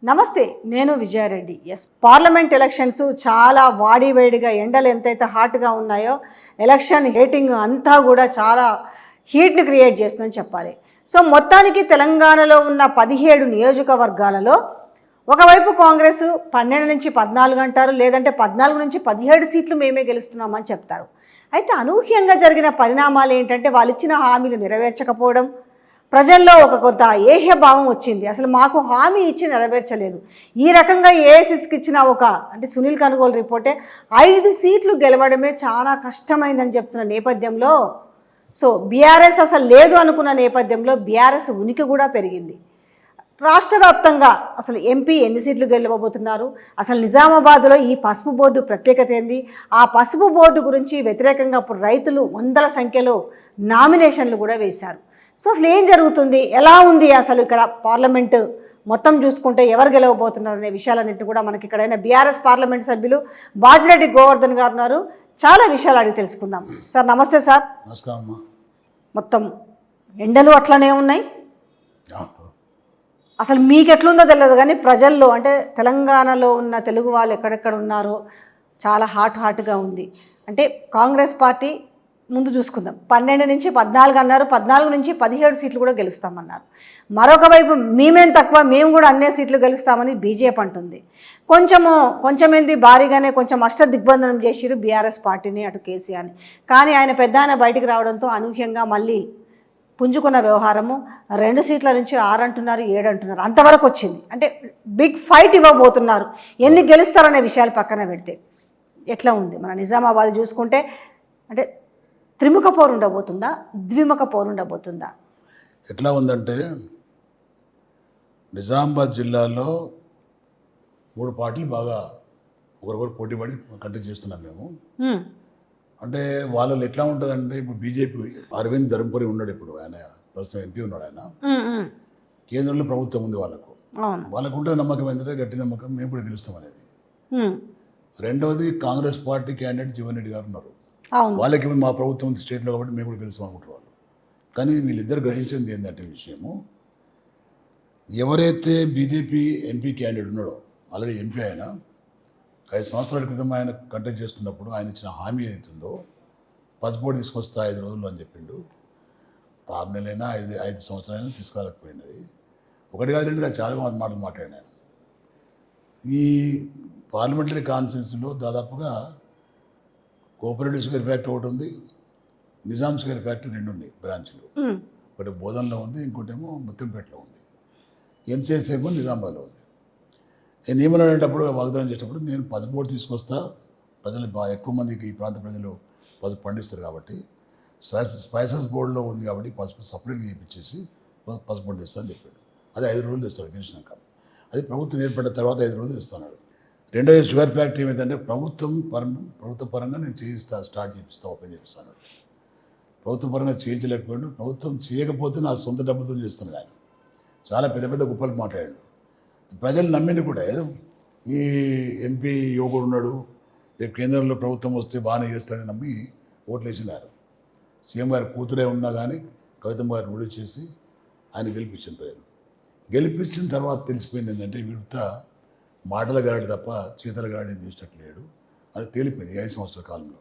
నమస్తే, నేను Vijaya Reddy. Parliament elections చాలా వాడివేడిగా ఎండలు ఎంతైతే హాట్గా ఉన్నాయో ఎలక్షన్ హేటింగ్ అంతా కూడా చాలా హీట్ని క్రియేట్ చేస్తుందని చెప్పాలి. సో మొత్తానికి తెలంగాణలో ఉన్న 17 నియోజకవర్గాలలో ఒకవైపు కాంగ్రెస్ 12 నుంచి 14 అంటారు, లేదంటే 14 నుంచి 17 సీట్లు మేమే గెలుస్తున్నామని చెప్తారు. అయితే అనూహ్యంగా జరిగిన పరిణామాలు ఏంటంటే వాళ్ళు ఇచ్చిన హామీలు నెరవేర్చకపోవడం, ప్రజల్లో ఒక కొంత ఏహ్యభావం వచ్చింది. అసలు మాకు హామీ ఇచ్చి నెరవేర్చలేదు. ఈ రకంగా ఏఐసిసికి ఇచ్చిన అంటే సునీల్ కనుగోలు రిపోర్టే 5 సీట్లు గెలవడమే చాలా కష్టమైందని చెప్తున్న నేపథ్యంలో, సో బీఆర్ఎస్ అసలు లేదు అనుకున్న నేపథ్యంలో బీఆర్ఎస్ ఉనికి కూడా పెరిగింది. రాష్ట్ర వ్యాప్తంగా అసలు ఎంపీ ఎన్ని సీట్లు గెలవబోతున్నారు, అసలు నిజామాబాద్లో ఈ పసుపు బోర్డు ప్రత్యేకత ఏంది, ఆ పసుపు బోర్డు గురించి వ్యతిరేకంగా ఇప్పుడు రైతులు వందల సంఖ్యలో నామినేషన్లు కూడా వేశారు. సో అసలు ఏం జరుగుతుంది, ఎలా ఉంది అసలు ఇక్కడ పార్లమెంటు మొత్తం చూసుకుంటే ఎవరు గెలవబోతున్నారు అనే విషయాలన్నింటి కూడా మనకి ఇక్కడైనా బీఆర్ఎస్ పార్లమెంట్ సభ్యులు బాజిరెడ్డి గోవర్ధన్ గారు ఉన్నారు. చాలా విషయాలు అడిగి తెలుసుకుందాం. సార్ నమస్తే. సార్ నమస్కారం. మొత్తం ఎండలు అట్లనే ఉన్నాయి, అసలు మీకు ఎట్లుందో తెలియదు కానీ ప్రజల్లో అంటే తెలంగాణలో ఉన్న తెలుగు వాళ్ళు ఎక్కడెక్కడ ఉన్నారో చాలా హాట్గా ఉంది. అంటే కాంగ్రెస్ పార్టీ ముందు చూసుకుందాం 12 నుంచి 14 అన్నారు, 14 నుంచి 17 సీట్లు కూడా గెలుస్తామన్నారు. మరొక వైపు మేమేం తక్కువ, మేము కూడా అన్నే సీట్లు గెలుస్తామని బీజేపీ అంటుంది. కొంచెమేంది భారీగానే కొంచెం దిగ్బంధనం చేసిరు బీఆర్ఎస్ పార్టీని, అటు కేసీఆర్ని. కానీ ఆయన పెద్ద బయటికి రావడంతో అనూహ్యంగా మళ్ళీ పుంజుకున్న వ్యవహారము 2 సీట్ల నుంచి 6 అంటున్నారు, 7 అంటున్నారు, అంతవరకు వచ్చింది. అంటే బిగ్ ఫైట్ ఇవ్వబోతున్నారు. ఎన్ని గెలుస్తారనే విషయాలు పక్కన పెడితే ఎట్లా ఉంది మన నిజామాబాద్ చూసుకుంటే, అంటే త్రిముఖ పోరు ఉండబోతుందా, ద్విముఖ పోరు ఉండబోతుందా? ఎట్లా ఉందంటే నిజామాబాద్ జిల్లాలో 3 పార్టీలు బాగా ఒకరికొకరు పోటీ పడి కంటెస్ట్ చేస్తున్నాం మేము. అంటే వాళ్ళు ఎట్లా ఉంటుందంటే, ఇప్పుడు బీజేపీ అరవింద్ ధర్మపురి ఉన్నాడు, ఇప్పుడు ఆయన ప్రస్తుతం ఎంపీ ఉన్నాడు. ఆయన కేంద్రంలో ప్రభుత్వం ఉంది, వాళ్ళకు ఉంటే నమ్మకం ఏంటంటే గట్టి నమ్మకం, మేము కూడా గెలుస్తాం అనేది. రెండవది కాంగ్రెస్ పార్టీ క్యాండిడేట్ జీవన్ రెడ్డి గారు ఉన్నారు, వాళ్ళకి మా ప్రభుత్వం ఉంది స్టేట్లో కాబట్టి మేము కూడా గెలుస్తాం అనుకుంటారు వాళ్ళు. కానీ వీళ్ళిద్దరు గ్రహించింది ఏంటంటే విషయము, ఎవరైతే బీజేపీ ఎంపీ క్యాండిడేట్ ఉన్నాడో, ఆల్రెడీ ఎంపీ ఆయన 5 సంవత్సరాల క్రితం ఆయన కంటెస్ట్ చేస్తున్నప్పుడు ఆయన ఇచ్చిన హామీ ఏదైతుందో పసుపోటు తీసుకొస్తా 5 రోజుల్లో అని చెప్పిండు. 6 నెలలైనా 5 సంవత్సరాలైనా తీసుకురాలేకపోయినది. 1 కాదు 2 కాదు, చాలా మాటలు మాట్లాడినాను. ఈ పార్లమెంటరీ కాన్ఫరెన్స్లో దాదాపుగా కోఆపరేటివ్ షుగర్ ఫ్యాక్టరీ ఒకటి ఉంది, నిజాం షుగర్ ఫ్యాక్టరీ 2 ఉన్నాయి బ్రాంచ్లు. ఒకటి బోధనలో ఉంది, ఇంకోటేమో ముత్తంపేటలో ఉంది, ఎన్సీఎస్ ఏమో నిజామాబాద్లో ఉంది. నేను ఏమన్నాడేటప్పుడు వాగ్దానం చేసేటప్పుడు, నేను పసుపు తీసుకొస్తా, ప్రజలు ఎక్కువ మందికి ఈ ప్రాంత ప్రజలు పసుపు పండిస్తారు కాబట్టి స్పైసెస్ బోర్డులో ఉంది కాబట్టి పసుపు సపరేట్గా చేయించేసి పసుపు తెస్తా అని చెప్పాడు. అది 5 రోజులు తెస్తాడు గెలిచినాక. అది ప్రభుత్వం ఏర్పడిన తర్వాత 5 రోజులు తెస్తున్నాడు. రెండోది షుగర్ ఫ్యాక్టరీ ఏమైందంటే ప్రభుత్వ పరంగా నేను స్టార్ట్ చేపిస్తాను, ఓపెన్ చేపిస్తాను. ప్రభుత్వ పరంగా చేయించలేకపోయాడు, ప్రభుత్వం చేయకపోతే నా సొంత డబ్బులతో చేస్తున్నాడు ఆయన. చాలా పెద్ద పెద్ద గొప్పలు మాట్లాడాడు. ప్రజలు నమ్మింది కూడా, ఏదో ఈ ఎంపీ యువకుడు ఉన్నాడు, రేపు కేంద్రంలో ప్రభుత్వం వస్తే బాగానే చేస్తాడని నమ్మి ఓట్లు వేసినారు. సీఎం గారి కూతురే ఉన్నా కానీ కవితమ్మ గారిని ఓడి చేసి ఆయన గెలిపించిన ప్రజలు. గెలిపించిన తర్వాత తెలిసిపోయింది ఏంటంటే వీడిత మాటల గాడి తప్ప చేతల గాడి చేసేటట్లేడు అని తేలిపోయింది 5 సంవత్సరాల కాలంలో.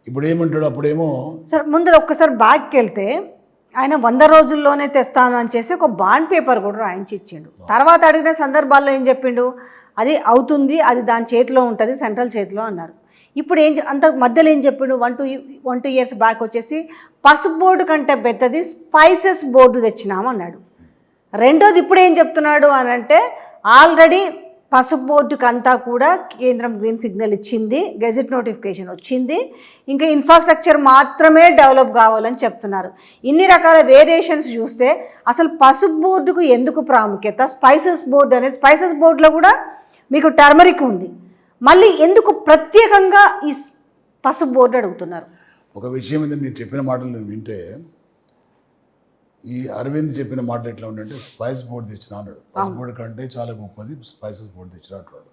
ఇప్పుడు ఏమంటాడు, అప్పుడేమో సార్ ముందర ఒక్కసారి బ్యాక్కి వెళ్తే ఆయన 100 రోజుల్లోనే తెస్తాను అని చేసి ఒక బాండ్ పేపర్ కూడా రాయించి ఇచ్చిండు. తర్వాత అడిగిన సందర్భాల్లో ఏం చెప్పిండు, అది అవుతుంది, అది దాని చేతిలో ఉంటుంది, సెంట్రల్ చేతిలో అన్నారు. ఇప్పుడు అంత మధ్యలో ఏం చెప్పిండు, 1-2 ఇయర్స్ బ్యాక్ వచ్చేసి పసుపు బోర్డు కంటే పెద్దది స్పైసెస్ బోర్డు తెచ్చినాము అన్నాడు. రెండోది ఇప్పుడు ఏం చెప్తున్నాడు అని అంటే, ఆల్రెడీ పసుపు బోర్డుకి అంతా కూడా కేంద్రం గ్రీన్ సిగ్నల్ ఇచ్చింది, గెజెట్ నోటిఫికేషన్ వచ్చింది, ఇంకా ఇన్ఫ్రాస్ట్రక్చర్ మాత్రమే డెవలప్ కావాలని చెప్తున్నారు. ఇన్ని రకాల వేరియేషన్స్ చూస్తే అసలు పసుపు బోర్డుకు ఎందుకు ప్రాముఖ్యత, స్పైసెస్ బోర్డు అనేది, స్పైసెస్ బోర్డులో కూడా మీకు టర్మరిక్ ఉంది, మళ్ళీ ఎందుకు ప్రత్యేకంగా ఈ పసుపు బోర్డు అడుగుతున్నారు? ఒక విషయం అయితే మీరు చెప్పిన మాటలు వింటే, ఈ అరవింద్ చెప్పిన మాట ఎట్లా ఉందంటే, స్పైస్ బోర్డు తెచ్చిన అన్నాడు. పసుపు బోర్డు కంటే చాలా గొప్పది స్పైసెస్ బోర్డు తెచ్చిన అంటాడు.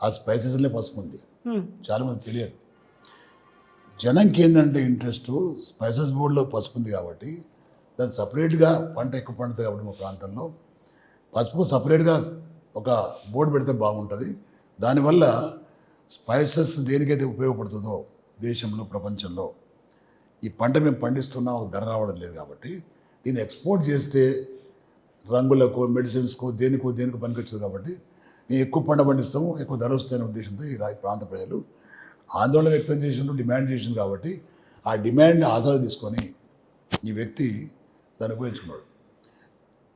ఆ స్పైసెస్లే పసుపు ఉంది, చాలామంది తెలియదు. జనంకి ఏంటంటే ఇంట్రెస్ట్, స్పైసెస్ బోర్డులో పసుపు ఉంది కాబట్టి దాన్ని సపరేట్గా పంట ఎక్కువ పండుతుంది కాబట్టి మా ప్రాంతంలో పసుపు సపరేట్గా ఒక బోర్డు పెడితే బాగుంటుంది. దానివల్ల స్పైసెస్ దేనికైతే ఉపయోగపడుతుందో దేశంలో ప్రపంచంలో ఈ పంట మేము పండిస్తున్నా ఒక ధర రావడం లేదు కాబట్టి దీన్ని ఎక్స్పోర్ట్ చేస్తే రంగులకు మెడిసిన్స్కు దేనికో పనికొచ్చింది కాబట్టి మేము ఎక్కువ పంట పండిస్తాము, ఎక్కువ ధర వస్తాయనే ఉద్దేశంతో ఈ ప్రాంత ప్రజలు ఆందోళన వ్యక్తం చేసినట్టు డిమాండ్ చేసింది కాబట్టి ఆ డిమాండ్ని ఆధారం తీసుకొని ఈ వ్యక్తి దాన్ని ఉపయోగించుకున్నాడు.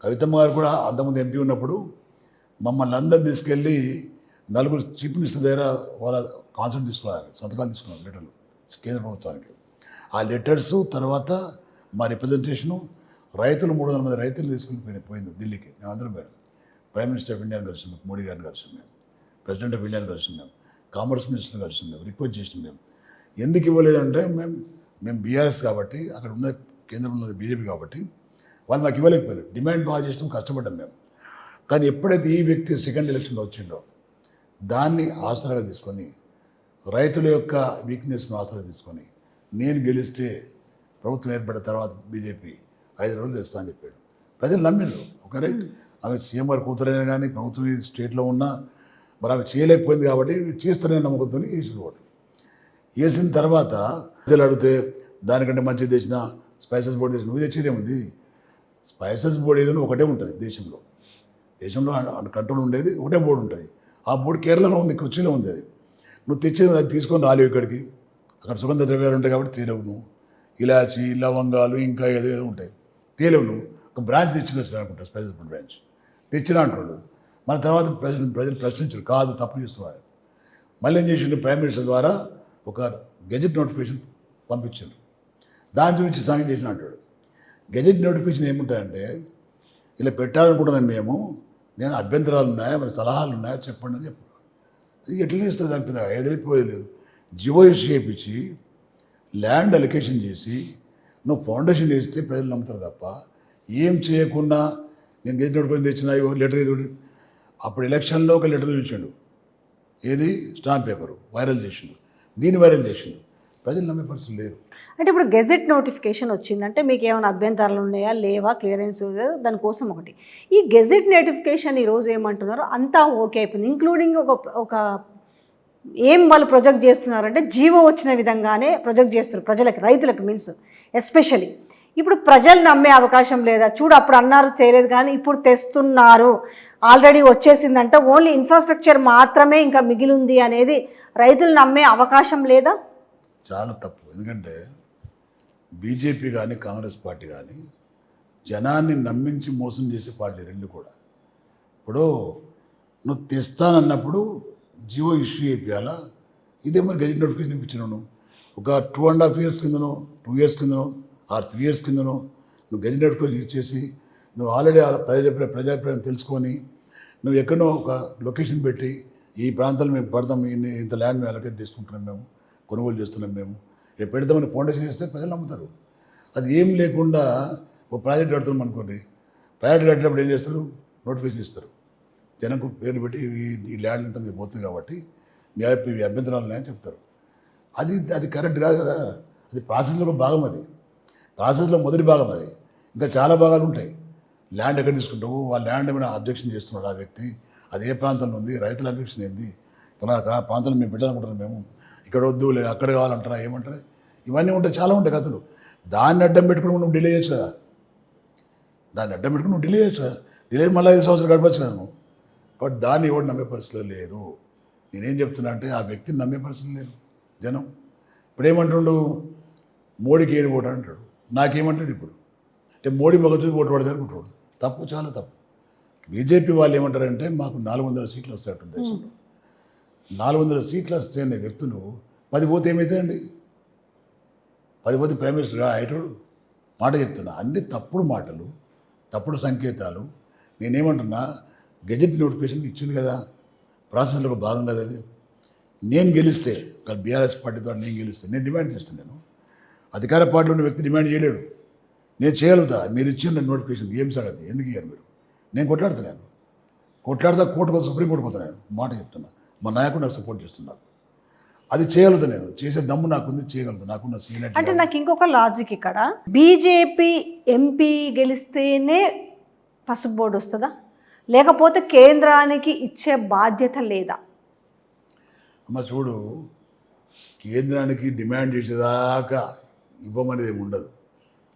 కవితమ్మ గారు కూడా అంతకుముందు ఎంపీ ఉన్నప్పుడు మమ్మల్ని అందరిని తీసుకెళ్ళి నలుగురు చీఫ్ మినిస్టర్ దగ్గర వాళ్ళ కాన్సెప్ట్ తీసుకున్నారు, సంతకాలు తీసుకున్నారు లెటర్లు కేంద్ర ప్రభుత్వానికి. ఆ లెటర్స్ తర్వాత మా రిప్రజెంటేషను రైతులు 300 మంది రైతులు తీసుకుని పోయింది ఢిల్లీకి. మేము అందరం పోయాం. ప్రైమ్ మినిస్టర్ ఆఫ్ ఇండియాని కలిసినాం, మోడీ గారిని కలిసినాం మేము, ప్రెసిడెంట్ ఆఫ్ ఇండియాని కలిసినాం, కామర్స్ మినిస్టర్ని కలిసినాం మేము, రిక్వెస్ట్ చేసినాం మేము. ఎందుకు ఇవ్వలేదంటే మేము బీఆర్ఎస్ కాబట్టి, అక్కడ ఉన్న కేంద్రంలో ఉన్నది బీజేపీ కాబట్టి వాళ్ళు మాకు ఇవ్వలేకపోయారు. డిమాండ్ బాగా చేసినాం, కష్టపడ్డాం మేము. కానీ ఎప్పుడైతే ఈ వ్యక్తి సెకండ్ ఎలక్షన్లో వచ్చిండో దాన్ని ఆసరాగా తీసుకొని రైతుల యొక్క వీక్నెస్ను ఆసరా తీసుకొని నేను గెలిస్తే ప్రభుత్వం ఏర్పడిన తర్వాత బీజేపీ 5 రోజులు తెస్తా అని చెప్పాడు. ప్రజలు నమ్మిండ్రు. ఒక రైట్ ఆమె సీఎం గారు కూతురైనా కానీ ప్రభుత్వం ఈ స్టేట్లో ఉన్నా మరి ఆమె చేయలేకపోయింది కాబట్టి చేస్తానని నమ్మకంతో వేసిన ఓటు వేసిన తర్వాత ప్రజలు అడిగితే దానికంటే మంచిది తెచ్చిన స్పైసెస్ బోర్డు తెచ్చిన నువ్వు తెచ్చేదేముంది? స్పైసెస్ బోర్డు ఏదైనా ఒకటే ఉంటుంది దేశంలో కంట్రోల్ ఉండేది ఒకటే బోర్డు ఉంటుంది. ఆ బోర్డు కేరళలో ఉంది, కొచ్చిలో ఉంది. అది నువ్వు తెచ్చేది అది తీసుకొని రాలేవు ఇక్కడికి. అక్కడ సుగంధ ద్రవ్యాలు ఉంటాయి కాబట్టి తేలేవు నువ్వు. ఇలాచి లవంగాలు ఇంకా ఏదో ఉంటాయి, తేలేవు నువ్వు. ఒక బ్రాంచ్ తెచ్చిన అనుకుంటా, స్పైసెస్ బోర్డు బ్రాంచ్ తెచ్చిన అంటాడు. మన తర్వాత ప్రజలు ప్రశ్నించారు, కాదు తప్పు చేస్తున్నారు. మళ్ళీ ఏం చేసిండు, ప్రైమ్ మినిస్టర్ ద్వారా ఒక గెజెట్ నోటిఫికేషన్ పంపించారు. దాని గురించి సాయం చేసిన అంటాడు. గెజెట్ నోటిఫికేషన్ ఏముంటాయంటే ఇలా పెట్టాలనుకుంటున్నాను మేము, నేను అభ్యంతరాలు ఉన్నాయా, మరి సలహాలు ఉన్నాయా చెప్పండి అని చెప్పాడు. అది ఎట్లా చేస్తుంది దాని మీద ఎదిరిపోయలేదు. జియో ఇష్యూ చేయించి ల్యాండ్ అలొకేషన్ చేసి నువ్వు ఫౌండేషన్ వేస్తే ప్రజలు నమ్ముతారు తప్ప ఏం చేయకుండా నేను గెజెట్ నోటిఫికేషన్ తెచ్చినా లెటర్ ఇది. అప్పుడు ఎలక్షన్లో ఒక లెటర్ ఇచ్చాడు, ఏది స్టాంప్ పేపరు వైరల్ చేసిండు, దీన్ని వైరల్ చేసిండు. ప్రజలు నమ్మే పరిస్థితి లేరు. అంటే ఇప్పుడు గెజెట్ నోటిఫికేషన్ వచ్చిందంటే మీకు ఏమైనా అభ్యంతరాలు ఉన్నాయా లేవా, క్లియరెన్స్ దానికోసం ఒకటి. ఈ గెజెట్ నోటిఫికేషన్ ఈరోజు ఏమంటున్నారు, అంతా ఓకే అయిపోయింది, ఇంక్లూడింగ్ ఒక ఏం వాళ్ళు ప్రొజెక్ట్ చేస్తున్నారంటే జీవో వచ్చిన విధంగానే ప్రొజెక్ట్ చేస్తున్నారు ప్రజలకు, రైతులకు మీన్స్ ఎస్పెషలీ. ఇప్పుడు ప్రజలు నమ్మే అవకాశం లేదా? చూడు అప్పుడు అన్నారు చేయలేదు కానీ ఇప్పుడు తెస్తున్నారు, ఆల్రెడీ వచ్చేసిందంటే ఓన్లీ ఇన్ఫ్రాస్ట్రక్చర్ మాత్రమే ఇంకా మిగిలింది అనేది రైతులు నమ్మే అవకాశం లేదా? చాలా తప్పు. ఎందుకంటే బీజేపీ కానీ కాంగ్రెస్ పార్టీ కానీ జనాన్ని నమ్మించి మోసం చేసే పార్టీ రెండు కూడా. ఇప్పుడు నువ్వు తెస్తానన్నప్పుడు జియో ఇష్యూ అయిపోయాలా? ఇదే మరి గెజెట్ నోటిఫికేషన్ ఇప్పించినాను ఒక 2.5 years కిందనో 2 years కిందనో ఆర్ 3 years కిందనో నువ్వు గెజెట్ నోటిఫికేషన్ ఇచ్చేసి నువ్వు ఆల్రెడీ ప్రజాభిప్రాయం తెలుసుకొని నువ్వు ఎక్కడో ఒక లొకేషన్ పెట్టి ఈ ప్రాంతాలు మేము పడతాం, ఇంత ల్యాండ్ మేము అలొకేట్ చేసుకుంటున్నాం, మేము కొనుగోలు చేస్తున్నాం, మేము రేపు పెడతామని ఫౌండేషన్ చేస్తే ప్రజలు నమ్ముతారు. అది ఏం లేకుండా ఒక ప్రాజెక్ట్ కడుతున్నాం అనుకోండి, ప్రాజెక్ట్ కట్టినప్పుడు ఏం చేస్తారు, నోటిఫికేషన్ ఇస్తారు, జనంకు పేర్లు పెట్టి ఈ ల్యాండ్ ఇంత మీద పోతుంది కాబట్టి మీ అభ్యంతరాలు ఉన్నాయని చెప్తారు. అది కరెక్ట్ కాదు కదా. అది ప్రాసెస్లో ఒక భాగం, అది ప్రాసెస్లో మొదటి భాగం. అది ఇంకా చాలా భాగాలు ఉంటాయి. ల్యాండ్ ఎక్కడ తీసుకుంటావు, ఆ ల్యాండ్ ఏమైనా అబ్జెక్షన్ చేస్తున్నాడు ఆ వ్యక్తి, అది ఏ ప్రాంతంలో ఉంది, రైతుల అబ్జెక్షన్ ఏంది, ఆ ప్రాంతంలో మేము పెట్టాలనుకుంటున్నాం, మేము ఇక్కడ వద్దు లేదు అక్కడ కావాలంటారా ఏమంటారా, ఇవన్నీ ఉంటాయి, చాలా ఉంటాయి కథలు. దాన్ని అడ్డం పెట్టుకుని నువ్వు డిలే చేయొచ్చు కదా, దాన్ని అడ్డం పెట్టుకుని నువ్వు డిలే చేయొచ్చు కదా. డిలే మళ్ళీ 5 సంవత్సరాలు గడపచ్చు కదా నువ్వు. కాబట్టి దాన్ని ఎవరు నమ్మే పరిస్థితులు లేరు. నేనేం చెప్తున్నా అంటే ఆ వ్యక్తిని నమ్మే పరిస్థితులు లేరు జనం. ఇప్పుడు ఏమంటుండు, మోడీకి ఏడు ఓటు అంటాడు, నాకేమంటాడు ఇప్పుడు అంటే మోడీ మొగ చూసి ఓటు పడతారు అనుకుంటాడు. తప్పు, చాలా తప్పు. బీజేపీ వాళ్ళు ఏమంటారంటే మాకు 400 సీట్లు వస్తాయట దేశంలో. 400 సీట్లు వస్తే అనే వ్యక్తులు 10 పోతే ఏమవుతాయండి? 10 పోతే ప్రైమ్ మినిస్టర్ అయ్యేటోడు. మాట చెప్తున్నా, అన్ని తప్పుడు మాటలు, తప్పుడు సంకేతాలు. నేనేమంటున్నా, గెజెట్ నోటిఫికేషన్ ఇచ్చింది కదా, ప్రాసెస్లో ఒక భాగం కదా అది. నేను గెలిస్తే బీఆర్ఎస్ పార్టీ ద్వారా నేను గెలిస్తే నేను డిమాండ్ చేస్తాను. నేను అధికార పార్టీలో ఉన్న వ్యక్తి డిమాండ్ చేయలేడు, నేను చేయగలుగుతా. మీరు ఇచ్చిన నోటిఫికేషన్ ఏం సంగతి, ఎందుకు ఇయ్యారు మీరు? నేను కొట్లాడుతున్నాను, కోర్టుకు సుప్రీంకోర్టు పోతున్నాను. మాట చెప్తున్నా, మా నాయకుడు నాకు సపోర్ట్ చేస్తున్నాను. అది చేయగలుగుతా, నేను చేసే దమ్ము నాకుంది, చేయగలుగుతా. నాకున్న సీనియర్. అంటే నాకు ఇంకొక లాజిక్ ఇక్కడ, బీజేపీ ఎంపీ గెలిస్తేనే పసుపు బోర్డు వస్తుందా? లేకపోతే కేంద్రానికి ఇచ్చే బాధ్యత లేదా? అమ్మ చూడు, కేంద్రానికి డిమాండ్ చేసేదాకా ఇవ్వమనేది ఏమి ఉండదు.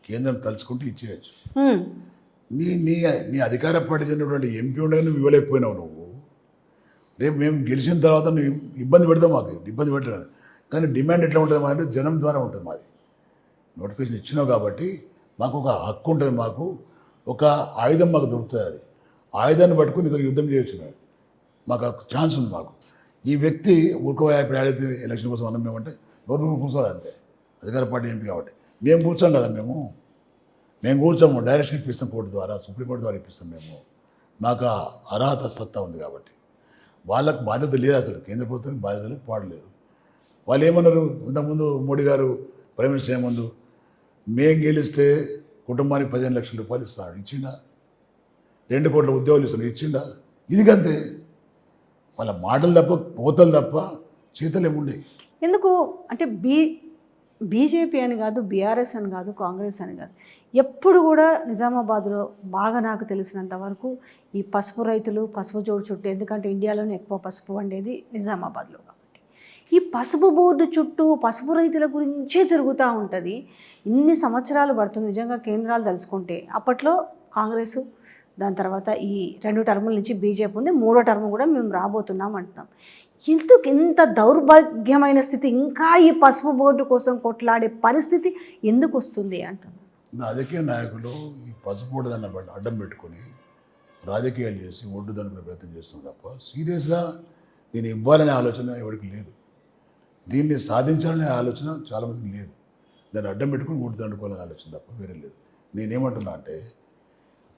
కేంద్రం తలుచుకుంటే ఇచ్చేయచ్చు. హ్మ్. నీ నీ నీ అధికార పార్టీ చెందినటువంటి ఎంపీ ఉండగా నువ్వు ఇవ్వలేకపోయినావు. నువ్వు రేపు మేము గెలిచిన తర్వాత నువ్వు ఇబ్బంది పెడతావు, మాకు ఇబ్బంది పెట్టలేదు. కానీ డిమాండ్ ఎట్లా ఉంటుంది అంటే జనం ద్వారా ఉంటుంది. మాది నోటిఫికేషన్ ఇచ్చినావు కాబట్టి మాకు ఒక హక్కు ఉంటుంది, మాకు ఒక ఆయుధం మాకు దొరుకుతుంది. అది ఆయుధాన్ని పట్టుకుని ఇతను యుద్ధం చేయొచ్చు. మాకు ఆ ఛాన్స్ ఉంది. మాకు ఈ వ్యక్తి ఇప్పుడు ఏడైతే ఎలక్షన్ కోసం అన్నం మేమంటే నోరు కూర్చోవాలి అంతే. అధికార పార్టీ ఎంపీ కాబట్టి మేము కూర్చోం కదా, మేము కూర్చోము. డైరెక్షన్ ఇప్పిస్తాం కోర్టు ద్వారా, సుప్రీంకోర్టు ద్వారా ఇప్పిస్తాం. మాకు ఆ అర్హత సత్తా ఉంది కాబట్టి వాళ్ళకు బాధ్యత లేదు. అసలు కేంద్ర ప్రభుత్వానికి బాధ్యత లేదు, పాడలేదు. వాళ్ళు ఏమన్నారు ఇంతకుముందు మోడీ గారు ప్రైమ్ మినిస్టర్ ఏముందు, మేము గెలిస్తే కుటుంబానికి 15 లక్షల రూపాయలు ఇస్తాడు. ఇచ్చిండా? 2 కోట్ల ఉద్యోగాలు ఇస్తాడు. ఇచ్చిండా? ఇది కంతే. వాళ్ళ మాటలు తప్ప పోతలు తప్ప చేతలు ఏముండేవి. ఎందుకు అంటే బీజేపీ అని కాదు, బీఆర్ఎస్ అని కాదు, కాంగ్రెస్ అని కాదు, ఎప్పుడు కూడా నిజామాబాద్లో బాగా నాకు తెలిసినంత వరకు ఈ పసుపు రైతులు, పసుపు జోడు చుట్టూ, ఎందుకంటే ఇండియాలోనే ఎక్కువ పసుపు వండేది నిజామాబాద్లో కాబట్టి ఈ పసుపు బోర్డు చుట్టూ పసుపు రైతుల గురించే తిరుగుతూ ఉంటుంది. ఇన్ని సంవత్సరాలు పడుతుంది నిజంగా కేంద్రాలు తలుచుకుంటే. అప్పట్లో కాంగ్రెస్, దాని తర్వాత ఈ 2 టర్ముల నుంచి బీజేపీ ఉంది, 3వ టర్మ్ కూడా మేము రాబోతున్నాం అంటున్నాం. ఎందుకు ఇంత దౌర్భాగ్యమైన స్థితి, ఇంకా ఈ పసుపు బోర్డు కోసం కొట్లాడే పరిస్థితి ఎందుకు వస్తుంది అంటున్నాను. రాజకీయ నాయకులు ఈ పసుపు దాన్ని అడ్డం పెట్టుకొని రాజకీయాలు చేసి ఒడ్డు దనుకునే ప్రయత్నం చేస్తుంది తప్ప సీరియస్గా దీన్ని ఇవ్వాలనే ఆలోచన ఎవరికి లేదు. దీన్ని సాధించాలనే ఆలోచన చాలామందికి లేదు. దాన్ని అడ్డం పెట్టుకుని ఒడ్డు దండుకోవాలనే ఆలోచన తప్ప వేరే లేదు. నేనేమంటున్నా అంటే,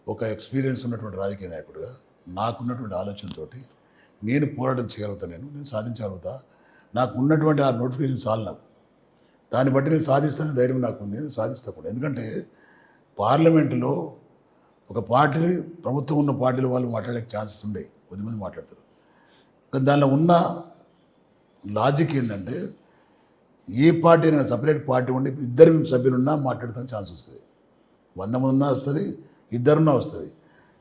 ఒక ఎక్స్పీరియన్స్ ఉన్నటువంటి రాజకీయ నాయకుడిగా నాకున్నటువంటి ఆలోచనతోటి నేను పోరాటం చేయగలుగుతాను. నేను సాధించగలుగుతా. నాకు ఉన్నటువంటి ఆ నోటిఫికేషన్ చాలు. నాకు దాన్ని బట్టి నేను సాధిస్తానే ధైర్యం నాకు ఉంది. నేను సాధిస్తా కూడా. ఎందుకంటే పార్లమెంటులో ఒక పార్టీ, ప్రభుత్వం ఉన్న పార్టీల వాళ్ళు మాట్లాడే ఛాన్సెస్ ఉండేవి, కొద్దిమంది మాట్లాడతారు. కానీ దానిలో ఉన్న లాజిక్ ఏంటంటే, ఏ పార్టీ అయినా సపరేట్ పార్టీ ఉండి 2 సభ్యులున్నా మాట్లాడతానికి ఛాన్స్ వస్తుంది. 100 మంది ఉన్నా వస్తుంది, 2 ఉన్నా వస్తుంది.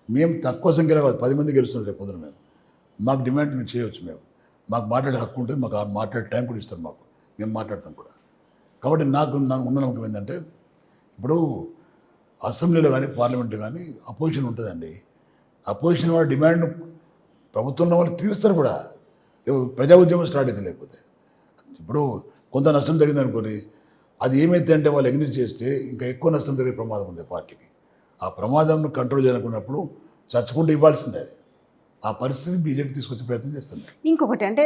మేము తక్కువ సంఖ్యలో కాదు, 10 మంది గెలుస్తున్నాం రేపు పొద్దున. మాకు డిమాండ్ మేము చేయవచ్చు. మాకు మాట్లాడే హక్కు ఉంటుంది. మాకు ఆ మాట్లాడే టైం కూడా ఇస్తారు. మేము మాట్లాడతాం కూడా. కాబట్టి నాకు ఉన్న నమ్మకం ఏంటంటే, ఇప్పుడు అసెంబ్లీలో కానీ పార్లమెంట్లో కానీ అపోజిషన్ ఉంటుందండి. అపోజిషన్ వాళ్ళ డిమాండ్ ప్రభుత్వంలో వాళ్ళు తీరుస్తారు కూడా. ప్రజా ఉద్యమం స్టార్ట్ అయితే లేకపోతే ఇప్పుడు కొంత నష్టం జరిగింది అనుకోని, అది ఏమైతే అంటే వాళ్ళు ఎగ్నిస్ట్ చేస్తే ఇంకా ఎక్కువ నష్టం జరిగే ప్రమాదం ఉంది పార్టీకి. ఆ ప్రమాదంను కంట్రోల్ చేయనుకున్నప్పుడు చచ్చుకుంటూ ఇవ్వాల్సిందే. ఆ పరిస్థితి బీజేపీ తీసుకొచ్చే ప్రయత్నం చేస్తుంది. ఇంకొకటి అంటే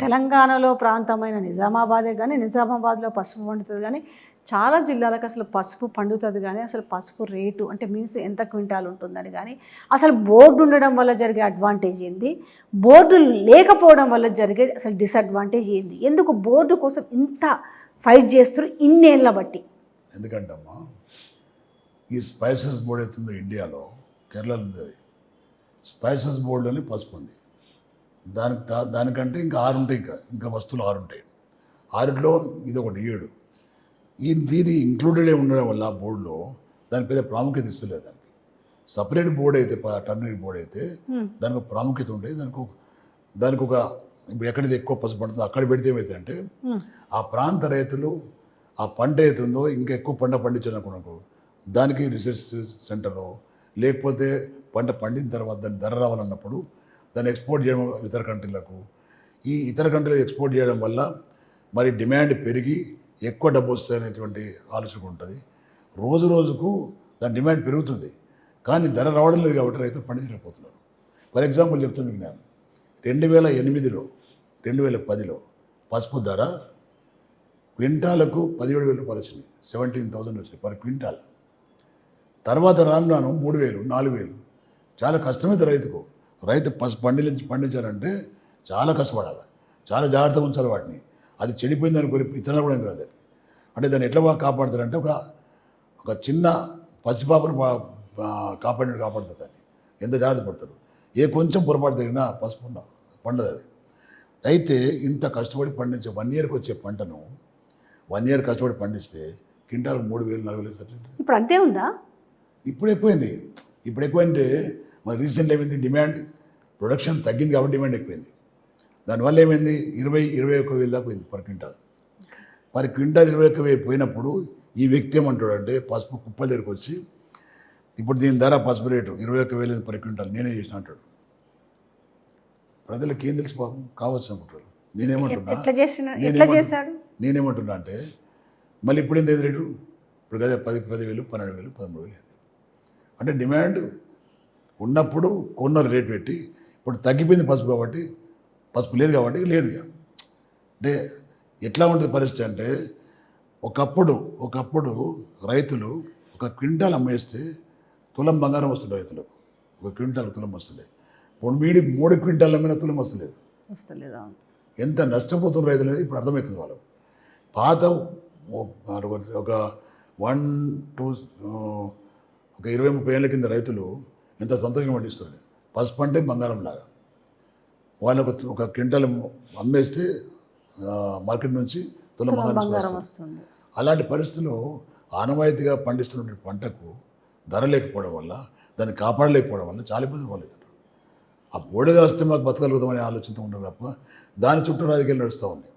తెలంగాణలో ప్రాంతమైన నిజామాబాదే కానీ, నిజామాబాద్లో పసుపు పండుతుంది కానీ, చాలా జిల్లాలకు అసలు పసుపు పండుతుంది కానీ, అసలు పసుపు రేటు అంటే మీన్స్ ఎంత క్వింటాల్ ఉంటుందని కానీ, అసలు బోర్డు ఉండడం వల్ల జరిగే అడ్వాంటేజ్ ఏంది, బోర్డు లేకపోవడం వల్ల జరిగే అసలు డిసడ్వాంటేజ్ ఏంది, ఎందుకు బోర్డు కోసం ఇంత ఫైట్ చేస్తారు ఇన్నేళ్ళ బట్టి? ఎందుకంటమ్మా, ఈ స్పైసెస్ బోర్డు అవుతుందో ఇండియాలో, కేరళలో ఉంది. అది స్పైసెస్ బోర్డులోనే పసుపు ఉంది. దానికంటే ఇంకా 6 ఉంటాయి. ఇంకా వస్తువులు 6 ఉంటాయి. 6లో ఇది ఒకటి 7. ఇది ఇంక్లూడెడ్ ఉండడం వల్ల ఆ బోర్డులో దానికి పెద్ద ప్రాముఖ్యత ఇస్తలేదు. దానికి సపరేట్ బోర్డు అయితే, టర్నరీ బోర్డు అయితే దానికి ఒక ప్రాముఖ్యత ఉంటుంది. దానికి ఒక ఇప్పుడు ఎక్కడైతే ఎక్కువ పసుపు పండుతుందో అక్కడ పెడితే ఏమవుతుందంటే, ఆ ప్రాంత రైతులు ఆ పంట అవుతుందో ఇంకా ఎక్కువ పంట పండించాలనుకున్నాకు దానికి రీసెర్చ్ సెంటరు, లేకపోతే పంట పండిన తర్వాత దాని ధర రావాలన్నప్పుడు దాన్ని ఎక్స్పోర్ట్ చేయడం ఇతర కంట్రీలకు. ఈ ఇతర కంట్రీలకు ఎక్స్పోర్ట్ చేయడం వల్ల మరి డిమాండ్ పెరిగి ఎక్కువ డబ్బు వస్తాయనేటువంటి ఆలోచన ఉంటుంది. రోజు రోజుకు దాని డిమాండ్ పెరుగుతుంది, కానీ ధర రావడం లేదు కాబట్టి రైతులు పండించలేకపోతున్నారు. ఫర్ ఎగ్జాంపుల్ చెప్తాను మీకు నేను, 2008లో 2010లో పసుపు ధర క్వింటాలకు 17,000 రూపాయలు వచ్చింది. 17,000 వచ్చింది పర్ క్వింటాల్. తర్వాత రాను 3,000, 4,000. చాలా కష్టమైతే రైతు పసుపు పండించాలంటే చాలా కష్టపడాలి, చాలా జాగ్రత్తగా ఉంచాలి వాటిని. అది చెడిపోయింది అనుకుని ఇతరులు కూడా కాదు. అంటే దాన్ని ఎట్లా కాపాడుతారంటే, ఒక చిన్న పసిపాపను కాపాడుతుంది. దాన్ని ఎంత జాగ్రత్త పడతారు. కొంచెం పొరపాటు జరిగినా పసుపు పండదు అది. అయితే ఇంత కష్టపడి పండించే 1 ఇయర్కి వచ్చే పంటను 1 ఇయర్ కష్టపడి పండిస్తే క్వింటాల్ 3,000, 4,000 ఇప్పుడు అంతే ఉందా? ఇప్పుడు ఎక్కువైంది. ఇప్పుడు ఎక్కువంటే మరి రీసెంట్ ఏమైంది, డిమాండ్ ప్రొడక్షన్ తగ్గింది కాబట్టి డిమాండ్ ఎక్కువైంది. దానివల్ల ఏమైంది, 21,000 దాకా పోయింది పర్ క్వింటాల్. 21,000 పోయినప్పుడు ఈ వ్యక్తి ఏమంటాడు అంటే పసుపు కుప్పల దగ్గరికి వచ్చి, ఇప్పుడు దీని ధర పసుపు రేటు 21,000 పర్ క్వింటాల్ నేనే చేసిన అంటాడు. ప్రజలకు ఏం తెలుసు పాపం, కావచ్చు అనుకుంటారు. నేనేమంటున్నా అంటే మళ్ళీ ఇప్పుడు ఎంత రేటు, ఇప్పుడు కదా 10,000, 12,000, 13,000. అంటే డిమాండ్ ఉన్నప్పుడు కొన్న రేటు పెట్టి, ఇప్పుడు తగ్గిపోయింది పసుపు కాబట్టి, పసుపు లేదు కాబట్టి లేదు. అంటే ఎట్లా ఉంటుంది పరిస్థితి అంటే, ఒకప్పుడు రైతులు 1 క్వింటాల్ అమ్మేస్తే తులం బంగారం వస్తుండే రైతులకు, 1 క్వింటాల్ తులం వస్తుండే. ఇప్పుడు 3 క్వింటాల్ అమ్మిన తులం వస్తలేదు. ఎంత నష్టపోతున్న రైతులు అనేది ఇప్పుడు అర్థమవుతుంది వాళ్ళకు. పాత ఒక 20-30 ఏళ్ళ కింద రైతులు ఎంత సంతోషం పండిస్తుంది. పసుపు అంటే బంగారం లాగా. వాళ్ళకు 1 క్వింటాల్ అమ్మేస్తే మార్కెట్ నుంచి తులం బంగారం వస్తుంది. అలాంటి పరిస్థితుల్లో ఆనవాయితీగా పండిస్తున్నటువంటి పంటకు ధర లేకపోవడం వల్ల, దాన్ని కాపాడలేకపోవడం వల్ల చాలా ఇబ్బందులు పాలవుతుంటారు. ఆ బోర్డు వస్తే మాకు బతకగలుగుతామనే ఆలోచనతో ఉండదు తప్ప దాని చుట్టూ రాజకీయాలు నడుస్తూ ఉన్నాయి.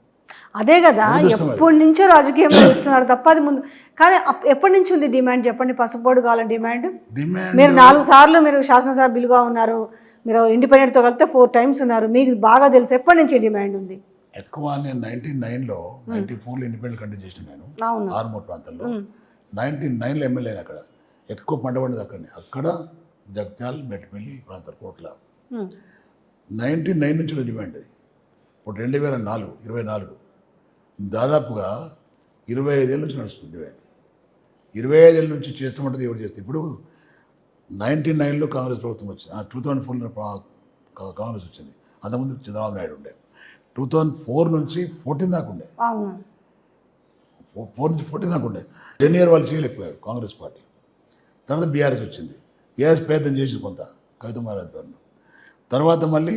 అదే కదా, ఎప్పటి నుంచో రాజకీయం నడుస్తున్నారు తప్ప అది ముందు. కానీ ఎప్పటి నుంచి ఉంది డిమాండ్ చెప్పండి, పసుపు బోర్డు కావాలని డిమాండ్? మీరు 4 సార్లు మీరు శాసనసభ్యులుగా ఉన్నారు, మీరు ఇండిపెండెంట్తో కలిపితే 4 times ఉన్నారు, మీకు బాగా తెలుసు ఎప్పటి నుంచి డిమాండ్ ఉంది. ఎక్కువ నేను 99లో 94లో ఇండిపెండెంట్ కంటెస్ట్ చేసిన నేను ఆర్మూర్ ప్రాంతంలో. 99లో ఎమ్మెల్యే అయిన అక్కడ ఎక్కువ పంట పండేది అక్కడనే. అక్కడ జగ్త్యాల్, మెట్పల్లి ప్రాంతం కోట్ల 99 నుంచి డిమాండ్ అది. ఇప్పుడు 2024 దాదాపుగా 25 ఏళ్ళ నుంచి నడుస్తుంది డిమాండ్. 25 ఏళ్ళ నుంచి చేస్తామంటే ఎవరు చేస్తే. ఇప్పుడు 99లో కాంగ్రెస్ ప్రభుత్వం వచ్చింది, 2004లో కాంగ్రెస్ వచ్చింది. అంతకుముందు చంద్రబాబు నాయుడు ఉండే. 2004 నుంచి 14 దాకా ఉండే. 4 నుంచి 14 దాకా ఉండే. 10 years వాళ్ళు చేయలేకపోయారు కాంగ్రెస్ పార్టీ. తర్వాత బీఆర్ఎస్ వచ్చింది. బీఆర్ఎస్ ప్రయత్నం చేసింది కొంత, కవిత మహారాజ్ గారు. తర్వాత మళ్ళీ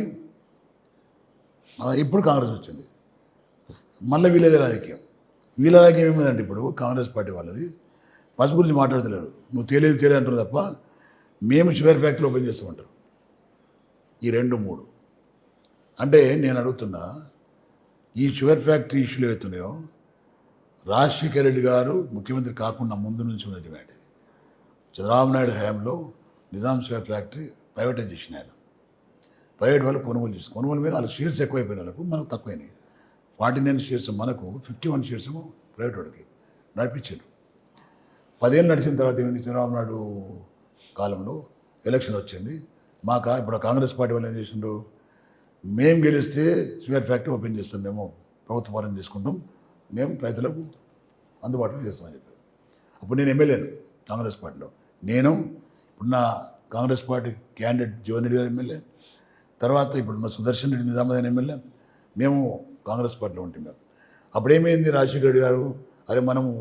ఇప్పుడు కాంగ్రెస్ వచ్చింది. మళ్ళీ వీళ్ళదే రాజకీయం. వీళ్ళ రాజకీయం ఏమిటంటే ఇప్పుడు కాంగ్రెస్ పార్టీ వాళ్ళది పసుపు గురించి మాట్లాడతలేరు. నువ్వు తెలియదు అంటారు తప్ప మేము షుగర్ ఫ్యాక్టరీ ఓపెన్ చేస్తామంటారు. ఈ 2-3 అంటే నేను అడుగుతున్నా, ఈ షుగర్ ఫ్యాక్టరీ ఇష్యూలు అవుతున్నాయో రాజశేఖర రెడ్డి గారు ముఖ్యమంత్రి కాకుండా ముందు నుంచి ఉన్న డిమాండ్ ఇది. చంద్రబాబు నాయుడు హయాంలో నిజాం షుగర్ ఫ్యాక్టరీ ప్రైవేటైజ్ చేసిన ఆయన. ప్రైవేట్ వాళ్ళు కొనుగోలు మీద వాళ్ళ షేర్స్ ఎక్కువైపోయిన వాళ్ళకు, మనకు తక్కువైనాయి. 49 shares మనకు, 51 shares ఏమో ప్రైవేట్ వాడికి నడిపించారు. 10 ఏళ్ళు నడిచిన తర్వాత ఏమైంది, చంద్రబాబు నాయుడు కాలంలో ఎలక్షన్ వచ్చింది. ఇప్పుడు కాంగ్రెస్ పార్టీ వాళ్ళు ఏం చేసిండ్రు, మేము గెలిస్తే షుగర్ ఫ్యాక్టరీ ఓపెన్ చేస్తాం, మేము ప్రభుత్వ పాలన చేసుకుంటాం, మేము రైతులకు అందుబాటులో చేస్తామని చెప్పారు. అప్పుడు నేను ఎమ్మెల్యేను కాంగ్రెస్ పార్టీలో. నేను ఇప్పుడు నా కాంగ్రెస్ పార్టీ క్యాండిడేట్ జీవన్ రెడ్డి గారు ఎమ్మెల్యే, తర్వాత ఇప్పుడు మా సుదర్శన్ రెడ్డి నిజామాబాద్ ఎమ్మెల్యే, మేము కాంగ్రెస్ పార్టీలో ఉంటాం. మేము అప్పుడేమైంది, రాజశేఖర రెడ్డి గారు అరే మనము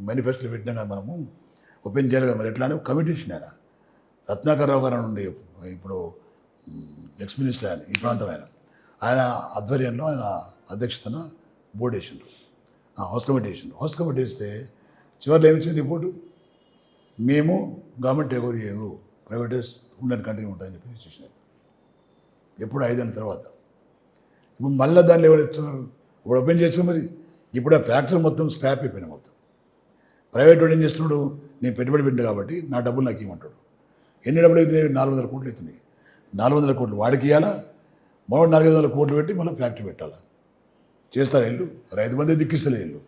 మేనిఫెస్టోలో పెట్టినా కదా, మనము ఓపెన్ చేయాలి కదా, మరి ఎట్లా అని కమిటీ ఇచ్చినాయన. రత్నాకర్ రావు గారు ఉండే, ఇప్పుడు ఎక్స్ మినిస్టర్ ఆయన, ఈ ప్రాంతం ఆయన ఆధ్వర్యంలో, ఆయన అధ్యక్షతన బోర్డు వేసిండ్రు, హౌస్ కమిటీ వేసిండ్రు. హౌస్ కమిటీ వేస్తే చివరిలో ఏమిచ్చింది రిపోర్టు, మేము గవర్నమెంట్ టేక్ చేయదు, ప్రైవేటైజ్ ఉండని కంటిన్యూ ఉంటాయని చెప్పి చూసినారు. ఎప్పుడు 5 ఏళ్ళ తర్వాత. ఇప్పుడు మళ్ళీ దాన్ని ఎవరు ఇస్తున్నారు, ఇప్పుడు ఓపెన్ చేస్తాం. మరి ఇప్పుడు ఆ ఫ్యాక్టరీ మొత్తం స్క్రాప్ అయిపోయినాయి మొత్తం. ప్రైవేట్ వాడు ఏం చేస్తున్నాడు, నేను పెట్టుబడి పెట్టిన కాబట్టి నా డబ్బులు నాకు ఇవ్వమంటాడు. ఎన్ని డబ్బులు అవుతున్నాయి, 400 కోట్లు అవుతున్నాయి. 400 కోట్లు వాడికి ఇవ్వాలా, మరో 400 కోట్లు పెట్టి మళ్ళీ ఫ్యాక్టరీ పెట్టాలా. చేస్తారు వీళ్ళు, రైతు బంధు దిక్కిస్తలే వీళ్ళు,